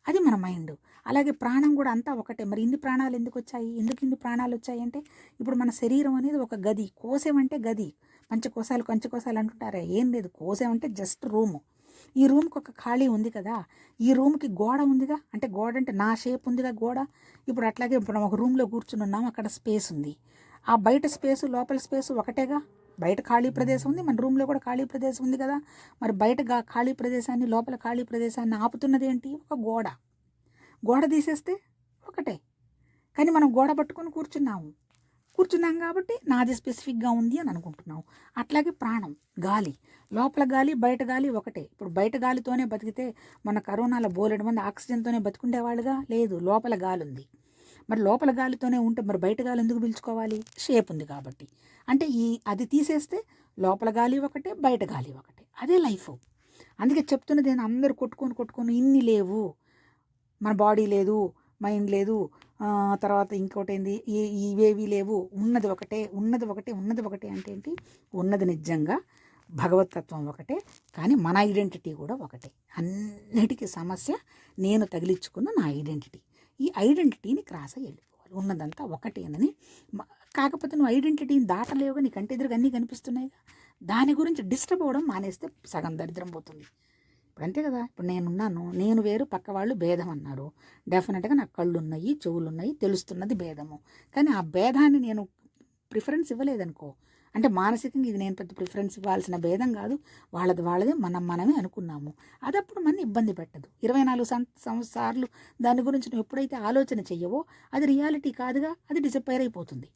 అది మన మైండ్. అలాగే ప్రాణం కూడా అంతా ఒకటే. మరి ఇన్ని ప్రాణాలు ఎందుకు వచ్చాయి? ఇన్ని ప్రాణాలు వచ్చాయి అంటే ఇప్పుడు మన శరీరం అనేది ఒక గది. కోశం అంటే గది, పంచకోశాలు అంటుంటారే, ఏం లేదు. కోశం అంటే జస్ట్ రూము. ఈ రూమ్కి ఒక ఖాళీ ఉంది కదా, ఈ రూమ్కి గోడ ఉందిగా, అంటే గోడ అంటే నా షేప్ ఉందిగా గోడ. ఇప్పుడు అట్లాగే ఇప్పుడు ఒక రూమ్లో కూర్చుని ఉన్నాము, అక్కడ స్పేస్ ఉంది. ఆ బయట స్పేసు లోపల స్పేసు ఒకటేగా. బయట ఖాళీ ప్రదేశం ఉంది, మన రూమ్లో కూడా ఖాళీ ప్రదేశం ఉంది కదా. మరి బయట ఖాళీ ప్రదేశాన్ని, లోపల ఖాళీ ప్రదేశాన్ని ఆపుతున్నది ఏంటి? ఒక గోడ తీసేస్తే ఒకటే. కానీ మనం గోడ పట్టుకొని కూర్చున్నాం కాబట్టి నాది స్పెసిఫిక్గా ఉంది అని అనుకుంటున్నాం. అట్లాగే ప్రాణం, గాలి, లోపల గాలి బయట గాలి ఒకటే. ఇప్పుడు బయట గాలితోనే బతికితే మన కరోనాలో బోలెడు మంది ఆక్సిజన్తోనే బతుకుండేవాళ్ళుగా. లేదు, లోపల గాలి ఉంది. మరి లోపల గాలితోనే ఉంటే మరి బయట గాలి ఎందుకు పీల్చుకోవాలి? షేప్ ఉంది కాబట్టి. అంటే అది తీసేస్తే లోపల గాలి ఒకటే, బయట గాలి ఒకటే. అదే లైఫ్. అందుకే చెప్తున్నది నేను, అందరూ కొట్టుకొని ఇన్ని లేవు, మన బాడీ లేదు, మైండ్ లేదు, తర్వాత ఇంకోటి ఏంది, ఇవేవి లేవు, ఉన్నది ఒకటే అంటే ఏంటి? ఉన్నది నిజంగా భగవతత్వం ఒకటే, కానీ మన ఐడెంటిటీ కూడా ఒకటే. అన్నిటికీ సమస్య నేను తగిలించుకున్న నా ఐడెంటిటీ. ఈ ఐడెంటిటీని క్రాస్ అయ్యి వెళ్ళిపోవాలి. ఉన్నదంతా ఒకటేనని. కాకపోతే నువ్వు ఐడెంటిటీని దాటలేవుగా, నీ కంటి ఎదురుగా అన్నీ కనిపిస్తున్నాయిగా. దాని గురించి డిస్టర్బ్ అవ్వడం మానేస్తే సగం దరిద్రం పోతుంది. ఇప్పుడు అంతే కదా. ఇప్పుడు నేనున్నాను, నేను వేరు, పక్క వాళ్ళు భేదం అన్నారు. డెఫినెట్గా నాకు కళ్ళు ఉన్నాయి, చెవులు ఉన్నాయి, తెలుస్తున్నది భేదము. కానీ ఆ భేదాన్ని నేను ప్రిఫరెన్స్ ఇవ్వలేదనుకో, అంటే మానసికంగా ఇది నేను పెద్ద ప్రిఫరెన్స్ ఇవ్వాల్సిన భేదం కాదు, వాళ్ళదే మనమే అనుకున్నాము. అదప్పుడు మన ఇబ్బంది పెట్టదు. 24 సార్లు దాని గురించి నువ్వు ఎప్పుడైతే ఆలోచన చెయ్యవో అది రియాలిటీ కాదుగా, అది డిసప్పైర్ అయిపోతుంది.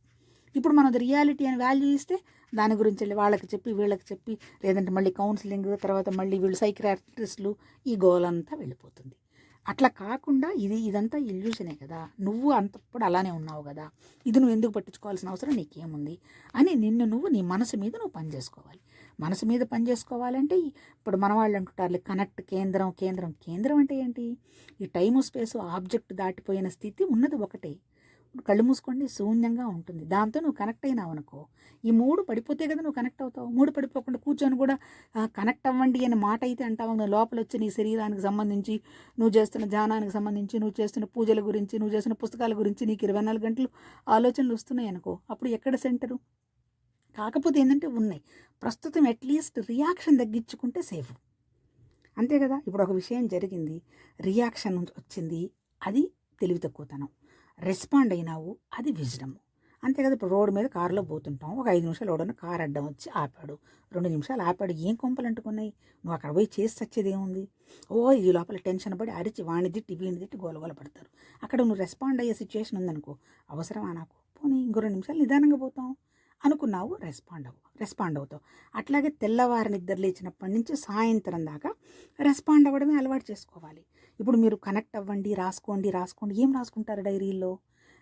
ఇప్పుడు మనం అది రియాలిటీ అని వాల్యూ ఇస్తే దాని గురించి వాళ్ళకి చెప్పి వీళ్ళకి చెప్పి, లేదంటే మళ్ళీ కౌన్సిలింగ్, తర్వాత మళ్ళీ వీళ్ళు సైకియాట్రిస్టులు, ఈ గోలంతా వెళ్ళిపోతుంది. అట్లా కాకుండా ఇదంతా ఇల్యూషనే కదా, నువ్వు అంతప్పుడు అలానే ఉన్నావు కదా, ఇది నువ్వు ఎందుకు పట్టించుకోవాల్సిన అవసరం నీకేముంది అని నువ్వు నీ మనసు మీద నువ్వు పనిచేసుకోవాలి. మనసు మీద పనిచేసుకోవాలంటే ఇప్పుడు మన వాళ్ళు అంటుంటారు కనెక్ట్, కేంద్రం అంటే ఏంటి? ఈ టైము స్పేసు ఆబ్జెక్ట్ దాటిపోయిన స్థితి ఉన్నది ఒకటే. కళ్ళు మూసుకోండి, శూన్యంగా ఉంటుంది. దాంతో నువ్వు కనెక్ట్ అయినావు అనుకో, ఈ 3 పడిపోతే కదా నువ్వు కనెక్ట్ అవుతావు. 3 పడిపోకుండా కూర్చొని కూడా కనెక్ట్ అవ్వండి అని మాట అయితే అంటావు. నువ్వు లోపల వచ్చి నీ శరీరానికి సంబంధించి, నువ్వు చేస్తున్న ధ్యానానికి సంబంధించి, నువ్వు చేస్తున్న పూజల గురించి, నువ్వు చేస్తున్న పుస్తకాల గురించి నీకు 24 గంటలు ఆలోచనలు వస్తున్నాయి అనుకో, అప్పుడు ఎక్కడ సెంటరు? కాకపోతే ఏంటంటే ఉన్నాయి, ప్రస్తుతం అట్లీస్ట్ రియాక్షన్ తగ్గించుకుంటే సేఫ్. అంతే కదా. ఇప్పుడు ఒక విషయం జరిగింది, రియాక్షన్ వచ్చింది, అది తెలివి తక్కువతనం. రెస్పాండ్ అయినావు, అది విజ్డము. అంతే కదా. ఇప్పుడు రోడ్డు మీద కారులో పోతుంటాం, ఒక 5 నిమిషాలు ఎవడన్నా కారు అడ్డం వచ్చి ఆపాడు, 2 నిమిషాలు ఆపాడు, ఏం కొంపలు అంటుకున్నాయి? నువ్వు అక్కడ పోయి చేసి వచ్చేది ఏముంది? ఈ లోపల టెన్షన్ పడి అరిచి వాణ్ణి తిట్టి వీణ్ణి తిట్టి గోలగోల పడతారు. అక్కడ నువ్వు రెస్పాండ్ అయ్యే సిచ్యువేషన్ ఉందనుకో, అవసరమా నాకు, పోనీ ఇంకో 2 నిమిషాలు నిదానంగా పోతాం అనుకున్నావు, రెస్పాండ్ అవుతావు. అట్లాగే తెల్లవారి నిద్ర లేచినప్పటి నుంచి సాయంత్రం దాకా రెస్పాండ్ అవ్వడమే అలవాటు చేసుకోవాలి. ఇప్పుడు మీరు కనెక్ట్ అవ్వండి, రాసుకోండి. ఏం రాసుకుంటారు డైరీలో?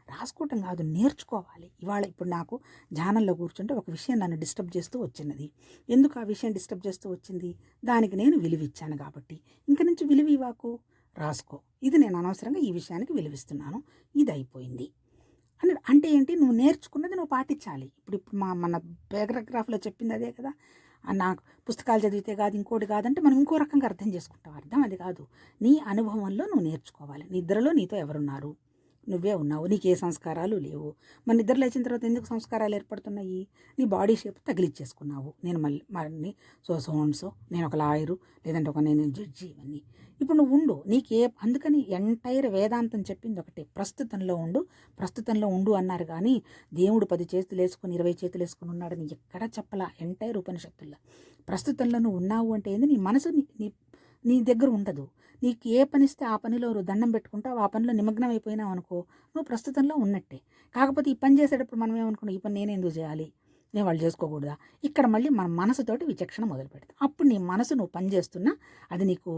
రాసుకోవటం కాదు, నేర్చుకోవాలి. ఇప్పుడు నాకు ధ్యానంలో కూర్చుంటే ఒక విషయం నన్ను డిస్టర్బ్ చేస్తూ వచ్చినది. ఎందుకు ఆ విషయం డిస్టర్బ్ చేస్తూ వచ్చింది? దానికి నేను విలువిచ్చాను కాబట్టి ఇంక నుంచి విలువ ఇవ్వకు, రాసుకో. ఇది నేను అనవసరంగా ఈ విషయానికి విలువిస్తున్నాను, ఇది అయిపోయింది అంటే ఏంటి? నువ్వు నేర్చుకున్నది నువ్వు పాటించాలి. ఇప్పుడు మన పారాగ్రాఫ్లో చెప్పింది అదే కదా. నాకు పుస్తకాలు చదివితే కాదు, ఇంకోటి కాదంటే మనం ఇంకో రకంగా అర్థం చేసుకుంటాం. అర్థం అది కాదు, నీ అనుభవంలో నువ్వు నేర్చుకోవాలి. నిద్రలో నీతో ఎవరున్నారు? నువ్వే ఉన్నావు. నీకు ఏ సంస్కారాలు లేవు. మన నిద్ర లేచిన తర్వాత ఎందుకు సంస్కారాలు ఏర్పడుతున్నాయి? నీ బాడీ షేప్ తగిలిచ్చేసుకున్నావు. నేను మళ్ళీ సో నేను ఒక లాయరు, లేదంటే నేను జడ్జి, ఇవన్నీ. ఇప్పుడు నువ్వు ఉండు, అందుకని ఎంటైర్ వేదాంతం చెప్పింది ఒకటే, ప్రస్తుతంలో ఉండు అన్నారు. కానీ దేవుడు 10 చేతులు వేసుకుని 20 చేతులు వేసుకుని ఉన్నాడని ఎక్కడా చెప్పలా. ఎంటైర్ ఉపనిషత్తుల్లో ప్రస్తుతంలో నువ్వు ఉన్నావు అంటే ఏంది? నీ మనసు నీ దగ్గర ఉండదు. నీకు ఏ పని ఇస్తే ఆ పనిలో దండం పెట్టుకుంటావు, ఆ పనిలో నిమగ్నం అయిపోయినావు అనుకో, నువ్వు ప్రస్తుతంలో ఉన్నట్టే. కాకపోతే ఈ పని చేసేటప్పుడు మనం ఏమనుకున్నాం, ఈ పని నేను ఎందుకు చేయాలి, నేను వాళ్ళు చేసుకోకూడదా? ఇక్కడ మళ్ళీ మన మనసుతోటి విచక్షణ మొదలు పెడతాం. అప్పుడు నీ మనసు నువ్వు పని చేస్తున్నా అది నీకు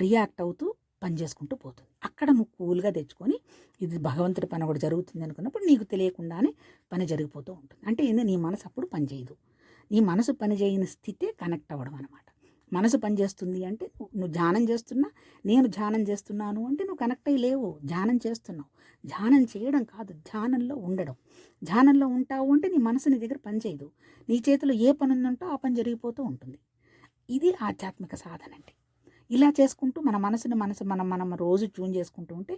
రియాక్ట్ అవుతూ పని చేసుకుంటూ పోతుంది. అక్కడ నువ్వు కూల్గా తెచ్చుకొని ఇది భగవంతుడి పని కూడా జరుగుతుంది అనుకున్నప్పుడు నీకు తెలియకుండానే పని జరిగిపోతూ ఉంటుంది. అంటే ఏంది? నీ మనసు అప్పుడు పని చేయదు. నీ మనసు పని చేయని స్థితే కనెక్ట్ అవ్వడం అనమాట. మనసు పనిచేస్తుంది అంటే నువ్వు ధ్యానం చేస్తున్నా, నేను ధ్యానం చేస్తున్నాను అంటే నువ్వు కనెక్ట్ అయ్యి లేవు, ధ్యానం చేస్తున్నావు. ధ్యానం చేయడం కాదు, ధ్యానంలో ఉండడం. ధ్యానంలో ఉంటావు అంటే నీ మనసు నీ దగ్గర పని చేయదు. నీ చేతిలో ఏ పని ఉందంటో ఆ పని జరిగిపోతూ ఉంటుంది. ఇది ఆధ్యాత్మిక సాధన అంటే. ఇలా చేసుకుంటూ మన మనసుని మనం రోజు ట్యూన్ చేసుకుంటూ ఉంటే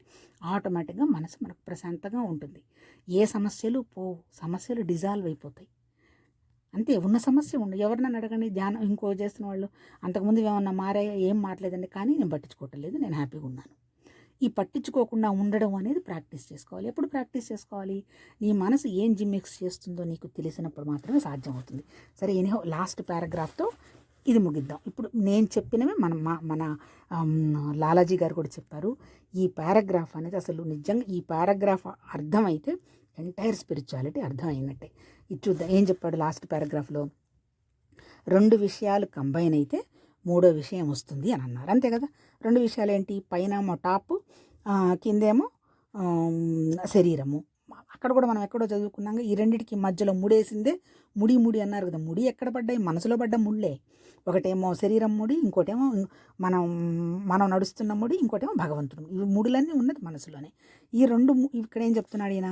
ఆటోమేటిక్గా మనసు మనకు ప్రశాంతంగా ఉంటుంది. ఏ సమస్యలు పోవు, సమస్యలు డిజాల్వ్ అయిపోతాయి. అంతే, ఉన్న సమస్య ఉండు. ఎవరినైనా అడగండి, ధ్యానం ఇంకో చేస్తున్న వాళ్ళు అంతకుముందు ఏమన్నా మారాయా, ఏం మారలేదండి, కానీ నేను పట్టించుకోవటం లేదు, నేను హ్యాపీగా ఉన్నాను. ఈ పట్టించుకోకుండా ఉండడం అనేది ప్రాక్టీస్ చేసుకోవాలి. ఎప్పుడు ప్రాక్టీస్ చేసుకోవాలి? నీ మనసు ఏం జిమ్మిక్స్ చేస్తుందో నీకు తెలిసినప్పుడు మాత్రమే సాధ్యమవుతుంది. సరే, ఎనీహో లాస్ట్ పారాగ్రాఫ్తో ఇది ముగిద్దాం. ఇప్పుడు నేను చెప్పినవి మన లాలాజీ గారు కూడా చెప్పారు. ఈ పారాగ్రాఫ్ అనేది అసలు నిజంగా ఈ పారాగ్రాఫ్ అర్థమైతే ఎంటైర్ స్పిరిచువాలిటీ అర్థమైనట్టే. ఇది చూద్దాం ఏం చెప్పాడు లాస్ట్ పారాగ్రాఫ్లో. 2 విషయాలు కంబైన్ అయితే 3వ విషయం వస్తుంది అని అన్నారు. అంతే కదా. 2 విషయాలు ఏంటి? పైనేమో టాపు, కిందేమో శరీరము. అక్కడ కూడా మనం ఎక్కడో చదువుకున్నాక ఈ రెండింటికి మధ్యలో ముడేసిందే ముడి అన్నారు కదా. ముడి ఎక్కడ పడ్డాయి? మనసులో పడ్డ ముళ్ళే. ఒకటేమో శరీరం ముడి, ఇంకోటేమో మనం నడుస్తున్న ముడి, ఇంకోటేమో భగవంతుడు. ఇవి ముడులన్నీ ఉన్నది మనసులోనే. ఈ 2 ఇక్కడ ఏం చెప్తున్నాడు ఈయన?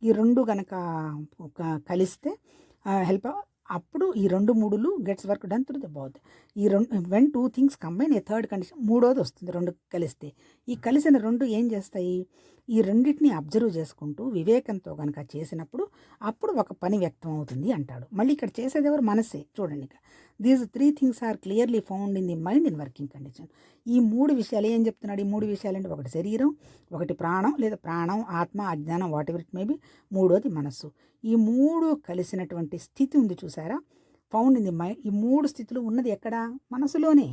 ఈ 2 కనుక కలిస్తే హెల్ప్ అప్పుడు ఈ 2 ముడులు gets work done through the both. ఈ 2 when 2 things combine a third condition, 3వది వస్తుంది 2 కలిస్తే. ఈ కలిసిన 2 ఏం చేస్తాయి? ఈ రెండింటిని అబ్జర్వ్ చేసుకుంటూ వివేకంతో కనుక చేసినప్పుడు అప్పుడు ఒక పని వ్యక్తం అవుతుంది అంటాడు. మళ్ళీ ఇక్కడ చేసేది ఎవరు? మనసే. చూడండి, ఇక these 3 things are clearly found in the mind in working condition. ఈ 3 విషయాలు ఏం చెప్తున్నాడు? ఈ 3 విషయాలు అంటే ఒకటి శరీరం, ఒకటి ప్రాణం లేదా ప్రాణం, ఆత్మ, అజ్ఞానం, వాట్ ఎవర్ ఇట్ మేబీ, 3వది మనస్సు. ఈ 3 కలిసినటువంటి స్థితి ఉంది చూసారా, ఫౌండ్ ఇన్ ది మైండ్. ఈ 3 స్థితులు ఉన్నది ఎక్కడ? మనసులోనే.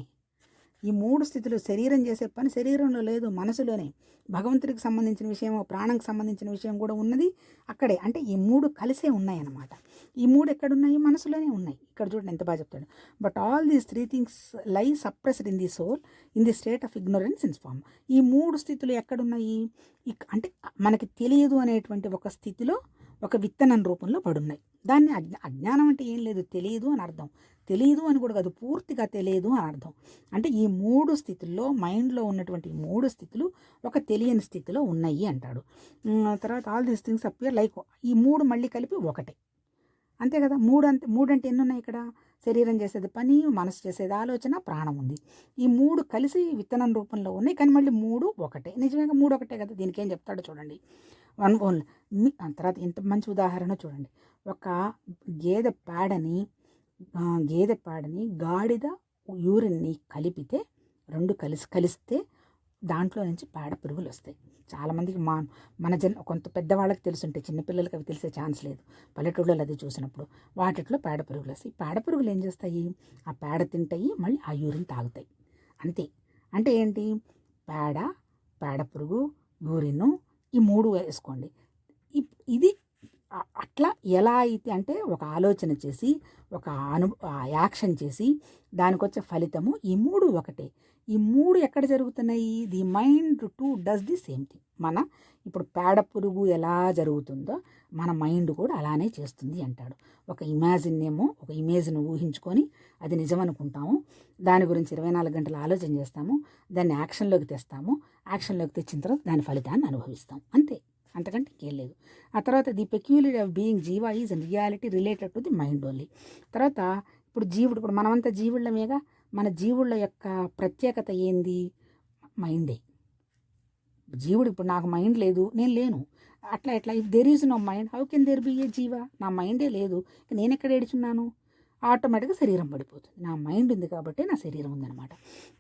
ఈ 3 స్థితులు శరీరం చేసే పని శరీరంలో లేదు, మనసులోనే. భగవంతుడికి సంబంధించిన విషయం, ప్రాణంకి సంబంధించిన విషయం కూడా ఉన్నది అక్కడే. అంటే ఈ 3 కలిసే ఉన్నాయన్నమాట. ఈ 3 ఎక్కడున్నాయి? మనసులోనే ఉన్నాయి. ఇక్కడ చూడండి ఎంత బాగా చెప్తాడు. But all these 3 things lie suppressed in the soul in the state of ignorance in form. ఈ 3 స్థితులు ఎక్కడున్నాయి? అంటే మనకి తెలియదు అనేటువంటి ఒక స్థితిలో ఒక విత్తనం రూపంలో పడున్నాయి. దాన్ని అజ్ఞానం అంటే ఏం లేదు, తెలియదు అని అర్థం. తెలియదు అని కూడా కాదు, పూర్తిగా తెలియదు అని అర్థం. అంటే ఈ 3 స్థితుల్లో, మైండ్లో ఉన్నటువంటి 3 స్థితులు ఒక తెలియని స్థితిలో ఉన్నాయి అంటాడు. తర్వాత all these things appear like, ఈ 3 మళ్ళీ కలిపి ఒకటే. అంతే కదా. 3 అంటే ఎన్ని ఉన్నాయి ఇక్కడ? శరీరం చేసేది పని, మనసు చేసేది ఆలోచన, ప్రాణం ఉంది. ఈ 3 కలిసి విత్తనం రూపంలో ఉన్నాయి, కానీ మళ్ళీ 3 ఒకటే. నిజంగా 3 ఒకటే కదా. దీనికి ఏం చెప్తాడో చూడండి. తర్వాత ఇంత మంచి ఉదాహరణ చూడండి. ఒక గేదె పేడని గాడిద యూరిన్ని కలిపితే 2 కలిస్తే దాంట్లో నుంచి పేడ పురుగులు వస్తాయి. చాలామందికి మన కొంత పెద్దవాళ్ళకి తెలుసుంటే, చిన్నపిల్లలకి అవి తెలిసే ఛాన్స్ లేదు. పల్లెటూళ్ళలో అది చూసినప్పుడు వాటిలో పేడ పురుగులు వస్తాయి. పేడ పురుగులు ఏం చేస్తాయి? ఆ పేడ తింటాయి, మళ్ళీ ఆ యూరిన్ తాగుతాయి. అంతే. అంటే ఏంటి? పేడ పురుగు, యూరిన్, ఈ 3 వేసుకోండి. ఇది అట్లా ఎలా అయితే అంటే ఒక ఆలోచన చేసి, ఒక యాక్షన్ చేసి దానికి వచ్చే ఫలితము ఈ 3 ఒకటే. ఈ 3 ఎక్కడ జరుగుతున్నాయి? The mind two does the same thing. ఇప్పుడు పేడ పురుగు ఎలా జరుగుతుందో మన మైండ్ కూడా అలానే చేస్తుంది అంటాడు. ఒక ఇమేజ్ను ఊహించుకొని అది నిజం అనుకుంటాము. దాని గురించి 24 గంటలు ఆలోచన చేస్తాము. దాన్ని యాక్షన్లోకి తెస్తాము. యాక్షన్లోకి తెచ్చిన తర్వాత దాని ఫలితాన్ని అనుభవిస్తాం. అంతే, అంతకంటే ఇంకేం లేదు. ఆ తర్వాత the peculiar of being jiva is and reality related to the mind only. తర్వాత ఇప్పుడు మనమంతా జీవుళ్ళమేగా. మన జీవుళ్ళ యొక్క ప్రత్యేకత ఏంది? మైండే. జీవుడు ఇప్పుడు నాకు మైండ్ లేదు, నేను లేను. ఎట్లా if there is no mind how can there be a జీవా? నా మైండే లేదు, నేను ఎక్కడ ఏడుచున్నాను? ఆటోమేటిక్గా శరీరం పడిపోతుంది. నా మైండ్ ఉంది కాబట్టి నా శరీరం ఉందన్నమాట.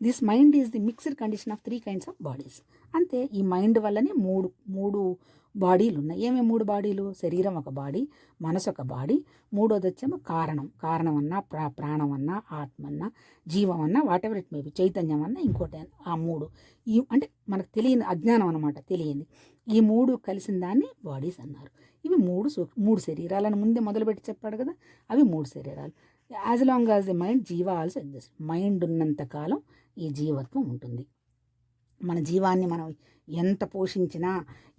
This mind is the mixed condition of 3 kinds of bodies. అంతే. ఈ మైండ్ వల్లనే మూడు బాడీలు ఉన్నాయి. ఏమేమి 3 బాడీలు? శరీరం ఒక బాడీ, మనసు ఒక బాడీ, 3వది వచ్చేమో కారణం అన్నా, ప్రాణం అన్నా, ఆత్మ అన్నా, జీవం అన్నా, వాట్ ఎవర్ ఇట్ మేబీ, చైతన్యం అన్నా, ఇంకోటి ఆ 3. అంటే మనకు తెలియని అజ్ఞానం అన్నమాట, తెలియంది. ఈ 3 కలిసిన దాన్ని బాడీస్ అన్నారు. ఇవి 3 శరీరాలను ముందే మొదలుపెట్టి చెప్పాడు కదా. అవి 3 శరీరాలు. As long as the mind, జీవ ఆల్సో ఎగ్జిస్ట్. మైండ్ ఉన్నంతకాలం ఈ జీవత్వం ఉంటుంది. మన జీవాన్ని మనం ఎంత పోషించినా,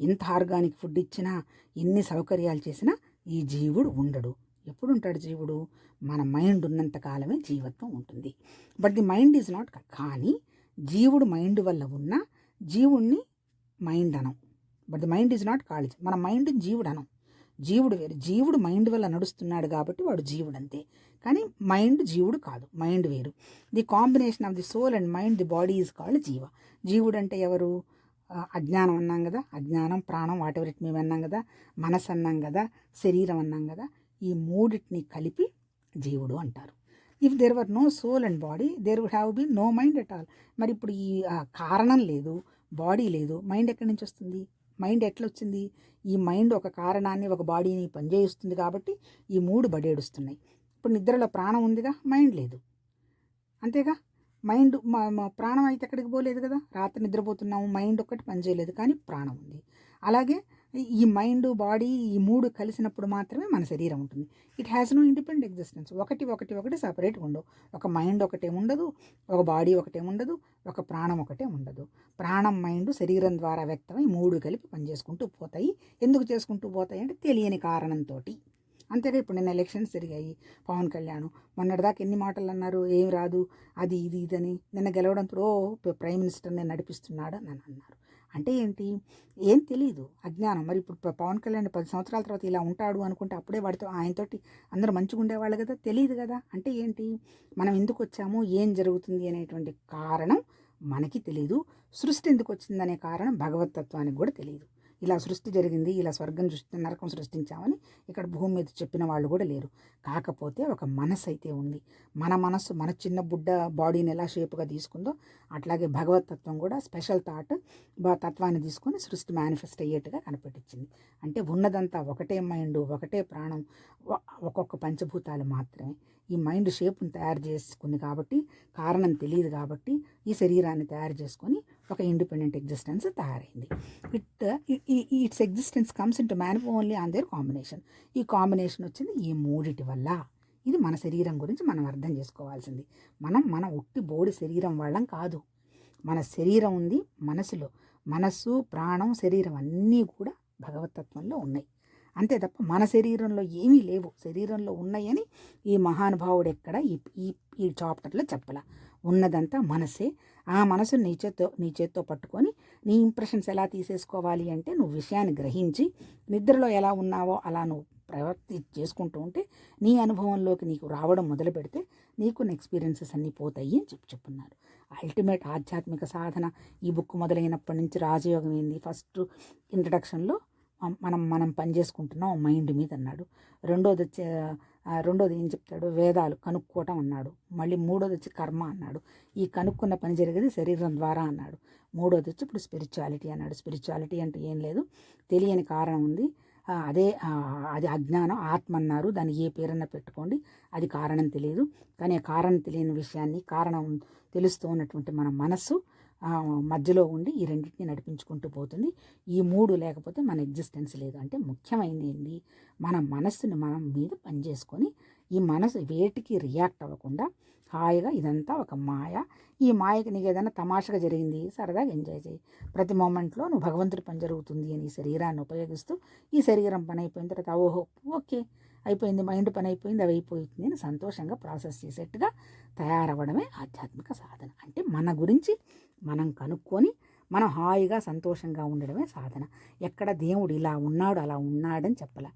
ఎంత ఆర్గానిక్ ఫుడ్ ఇచ్చినా, ఎన్ని సౌకర్యాలు చేసినా ఈ జీవుడు ఉండడు. ఎప్పుడు ఉంటాడు జీవుడు? మన మైండ్ ఉన్నంత కాలమే జీవత్వం ఉంటుంది. But the mind is not. కానీ జీవుడు మైండ్ వల్ల ఉన్న జీవుణ్ణి మైండ్ అనం. But the mind is not called. మన మైండ్ జీవుడు అనం. జీవుడు వేరు. జీవుడు మైండ్ వల్ల నడుస్తున్నాడు కాబట్టి వాడు జీవుడు అంతే. కానీ మైండ్ జీవుడు కాదు, మైండ్ వేరు. The combination of the soul and mind, the body is called jiva. జీవుడు అంటే ఎవరు? అజ్ఞానం అన్నాం కదా, అజ్ఞానం, ప్రాణం, వాట్ ఎవర్ ఇట్ మేము అన్నాం కదా, మనసు అన్నాం కదా, శరీరం అన్నాం కదా. ఈ 3 కలిపి జీవుడు అంటారు. If there were no soul and body, there would have been no mind at all. మరి ఇప్పుడు ఈ కారణం లేదు, బాడీ లేదు, మైండ్ ఎక్కడి నుంచి వస్తుంది? మైండ్ ఎట్లా వచ్చింది? ఈ మైండ్ ఒక కారణాన్ని, ఒక బాడీని పనిచేస్తుంది కాబట్టి ఈ 3 బడేడుస్తున్నాయి. ఇప్పుడు నిద్రలో ప్రాణం ఉందిగా, మైండ్ లేదు, అంతేగా. మైండ్ ప్రాణం అయితే ఎక్కడికి పోలేదు కదా. రాత్రి నిద్రపోతున్నాము, మైండ్ ఒక్కటి పనిచేయలేదు, కానీ ప్రాణం ఉంది. అలాగే ఈ మైండ్, బాడీ ఈ 3 కలిసినప్పుడు మాత్రమే మన శరీరం ఉంటుంది. It has no independent existence. ఒకటి సపరేట్గా ఉండవు. ఒక మైండ్ ఒకటే ఉండదు, ఒక బాడీ ఒకటే ఉండదు, ఒక ప్రాణం ఒకటే ఉండదు. ప్రాణం, మైండ్ శరీరం ద్వారా వ్యక్తమై 3 కలిపి పనిచేసుకుంటూ పోతాయి. ఎందుకు చేసుకుంటూ పోతాయి అంటే తెలియని కారణంతో. అంతేగా. ఇప్పుడు నిన్న ఎలక్షన్స్ జరిగాయి. పవన్ కళ్యాణ్ మొన్నటిదాకా ఎన్ని మాటలు అన్నారు, ఏం రాదు, అది ఇది ఇదని. నిన్న గెలవడంతో ప్రైమ్ మినిస్టర్ని నడిపిస్తున్నాడు అని అన్నారు. అంటే ఏంటి? ఏం తెలియదు, అజ్ఞానం. మరి ఇప్పుడు పవన్ కళ్యాణ్ 10 సంవత్సరాల తర్వాత ఇలా ఉంటాడు అనుకుంటే అప్పుడే వాడితో ఆయనతోటి అందరూ మంచిగా ఉండేవాళ్ళు కదా. తెలియదు కదా. అంటే ఏంటి? మనం ఎందుకు వచ్చాము, ఏం జరుగుతుంది అనేటువంటి కారణం మనకి తెలియదు. సృష్టి ఎందుకు వచ్చిందనే కారణం భగవతత్వానికి కూడా తెలియదు. ఇలా సృష్టి జరిగింది, ఇలా స్వర్గం నరకం సృష్టించామని ఇక్కడ భూమి మీద చెప్పిన వాళ్ళు కూడా లేరు. కాకపోతే ఒక మనసు అయితే ఉంది. మన మనస్సు మన చిన్న బుడ్డ బాడీని ఎలా షేప్గా తీసుకుందో అట్లాగే భగవతత్వం కూడా స్పెషల్ తత్వాన్ని తీసుకొని సృష్టి మేనిఫెస్ట్ అయ్యేట్టుగా కనిపెట్టించింది. అంటే ఉన్నదంతా ఒకటే మైండ్, ఒకటే ప్రాణం, ఒక్కొక్క పంచభూతాలు మాత్రమే. ఈ మైండ్ షేప్ని తయారు చేసుకుంది కాబట్టి, కారణం తెలియదు కాబట్టి ఈ శరీరాన్ని తయారు చేసుకొని ఒక ఇండిపెండెంట్ ఎగ్జిస్టెన్స్ తయారైంది. It's existence comes in to man only on their combination. ఈ కాంబినేషన్ వచ్చింది ఈ 3 వల్ల. ఇది మన శరీరం గురించి మనం అర్థం చేసుకోవాల్సింది. మన ఉట్టి బోడి శరీరం వాళ్ళం కాదు. మన శరీరం ఉంది మనసులో. మనస్సు, ప్రాణం, శరీరం అన్నీ కూడా భగవతత్వంలో ఉన్నాయి. అంతే తప్ప మన శరీరంలో ఏమీ లేవు. శరీరంలో ఉన్నాయని ఈ మహానుభావుడు ఎక్కడ ఈ చాప్టర్లో చెప్పలా. ఉన్నదంతా మనసే. ఆ మనసుని నీ చేత్తో పట్టుకొని నీ ఇంప్రెషన్స్ ఎలా తీసేసుకోవాలి అంటే, నువ్వు విషయాన్ని గ్రహించి నిద్రలో ఎలా ఉన్నావో అలా నువ్వు చేసుకుంటూ ఉంటే నీ అనుభవంలోకి నీకు రావడం మొదలు పెడితే నీకు ఎక్స్పీరియన్సెస్ అన్నీ పోతాయి అని చెప్పున్నారు. అల్టిమేట్ ఆధ్యాత్మిక సాధన ఈ బుక్ మొదలైనప్పటి నుంచి రాజయోగం ఏంది? ఫస్ట్ ఇంట్రడక్షన్లో మనం పనిచేసుకుంటున్నాం మైండ్ మీద అన్నాడు. రెండోది ఏం చెప్తాడు? వేదాలు కనుక్కోవటం అన్నాడు. మళ్ళీ మూడోది వచ్చి కర్మ అన్నాడు. ఈ కనుక్కున్న పని జరిగేది శరీరం ద్వారా అన్నాడు. మూడోది వచ్చి ఇప్పుడు స్పిరిచువాలిటీ అన్నాడు. స్పిరిచువాలిటీ అంటే ఏం లేదు, తెలియని కారణం ఉంది, అది అజ్ఞానం. ఆత్మ అన్నారు, దాన్ని ఏ పేరన్నా పెట్టుకోండి, అది కారణం తెలియదు. కానీ ఆ కారణం తెలియని విషయాన్ని కారణం తెలుస్తూ ఉన్నటువంటి మన మనస్సు మధ్యలో ఉండి ఈ రెండింటిని నడిపించుకుంటూ పోతుంది. ఈ 3 లేకపోతే మన ఎగ్జిస్టెన్స్ లేదు. అంటే ముఖ్యమైనది ఏంది? మన మనస్సుని మనం మీద పనిచేసుకొని ఈ మనసు వేటికి రియాక్ట్ అవ్వకుండా హాయిగా ఇదంతా ఒక మాయ, ఈ మాయకి నీకు ఏదైనా తమాషగా జరిగింది సరదాగా ఎంజాయ్ చేయి. ప్రతి మూమెంట్లో నువ్వు భగవంతుడి పని జరుగుతుంది అని శరీరాన్ని ఉపయోగిస్తూ ఈ శరీరం పని అయిపోయిన తర్వాత ఓహో ఓకే అయిపోయింది, మైండ్ పని అయిపోయింది, అవి అయిపోతుంది అని సంతోషంగా ప్రాసెస్ చేసేట్టుగా తయారవ్వడమే ఆధ్యాత్మిక సాధన. అంటే మన గురించి మనం కనుక్కొని మనం హాయిగా సంతోషంగా ఉండడమే సాధన. ఎక్కడ దేవుడు ఇలా ఉన్నాడు అలా ఉన్నాడని చెప్పాల.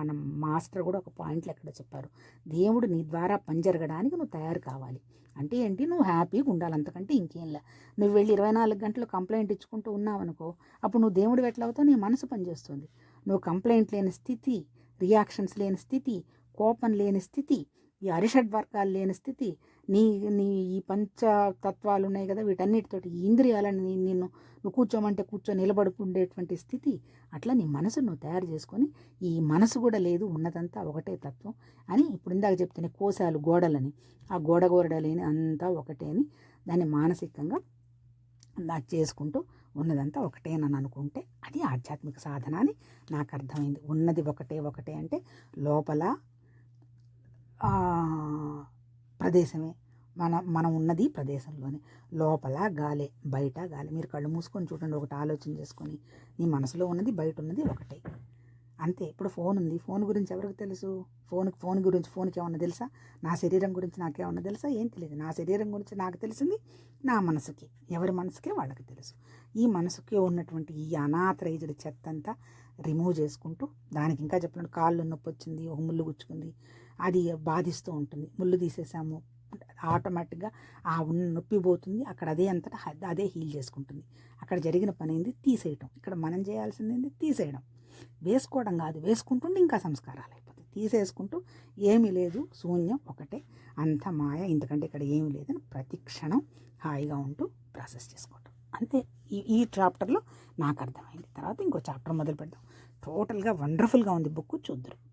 మన మాస్టర్ కూడా ఒక పాయింట్లో ఎక్కడ చెప్పారు, దేవుడు నీ ద్వారా పని జరగడానికి నువ్వు తయారు కావాలి. అంటే ఏంటి? నువ్వు హ్యాపీగా ఉండాలి, అంతకంటే ఇంకేంలా. నువ్వు వెళ్ళి 24 గంటలు కంప్లైంట్ ఇచ్చుకుంటూ ఉన్నావు అనుకో, అప్పుడు నువ్వు దేవుడు ఎట్లా అవుతావు? నీ మనసు పనిచేస్తుంది. నువ్వు కంప్లైంట్ లేని స్థితి, రియాక్షన్స్ లేని స్థితి, కోపం లేని స్థితి, ఈ అరిషడ్ వర్గాలు లేని స్థితి, నీ ఈ పంచతత్వాలు ఉన్నాయి కదా, వీటన్నిటితోటి ఈ ఇంద్రియాలని నువ్వు కూర్చోమంటే నిలబడుకుండేటువంటి స్థితి, అట్లా నీ మనసు నువ్వు తయారు చేసుకొని ఈ మనసు కూడా లేదు, ఉన్నదంతా ఒకటే తత్వం అని ఇప్పుడు ఇందాక చెప్తేనే కోశాలు గోడలని, ఆ గోడలేని అంతా ఒకటే అని దాన్ని మానసికంగా నాకు చేసుకుంటూ ఉన్నదంతా ఒకటేనని అనుకుంటే అది ఆధ్యాత్మిక సాధన అని నాకు అర్థమైంది. ఉన్నది ఒకటే అంటే లోపల ప్రదేశమే, మనం ఉన్నది ప్రదేశంలోనే. లోపల గాలే, బయట గాలి. మీరు కళ్ళు మూసుకొని చూడండి, ఒకటి ఆలోచన చేసుకొని, నీ మనసులో ఉన్నది బయట ఉన్నది ఒకటే, అంతే. ఇప్పుడు ఫోన్ ఉంది, ఫోన్ గురించి ఎవరికి తెలుసు? ఫోన్కి ఏమన్నా తెలుసా? నా శరీరం గురించి నాకేమన్నా తెలుసా? ఏం తెలియదు. నా శరీరం గురించి నాకు తెలిసింది నా మనసుకి, ఎవరి మనసుకే వాళ్ళకి తెలుసు. ఈ మనసుకి ఉన్నటువంటి ఈ అనాథరైజ్డ్ చెత్త అంతా రిమూవ్ చేసుకుంటూ, దానికి ఇంకా చెప్పినట్టు కాళ్ళు నొప్పి వచ్చింది, ఒక ముళ్ళు గుచ్చుకుంది, అది బాధిస్తూ ఉంటుంది, ముళ్ళు తీసేసాము, ఆటోమేటిక్గా ఆ నొప్పి పోతుంది, అక్కడ అదే హీల్ చేసుకుంటుంది. అక్కడ జరిగిన పని ఏంది? తీసేయటం. ఇక్కడ మనం చేయాల్సింది ఏంది? తీసేయడం. వేసుకోవడం కాదు, వేసుకుంటుంటే ఇంకా సంస్కారాలు అయిపోతాయి. తీసేసుకుంటూ ఏమీ లేదు, శూన్యం ఒకటే, అంత మాయ, ఇంతకంటే ఇక్కడ ఏమీ లేదని ప్రతి క్షణం హాయిగా ఉంటూ ప్రాసెస్ చేసుకోవటం. అంతే. ఈ చాప్టర్లో నాకు అర్థమైంది. తర్వాత ఇంకో చాప్టర్ మొదలు పెడదాం. టోటల్గా వండర్ఫుల్గా ఉంది బుక్, చూద్దురు.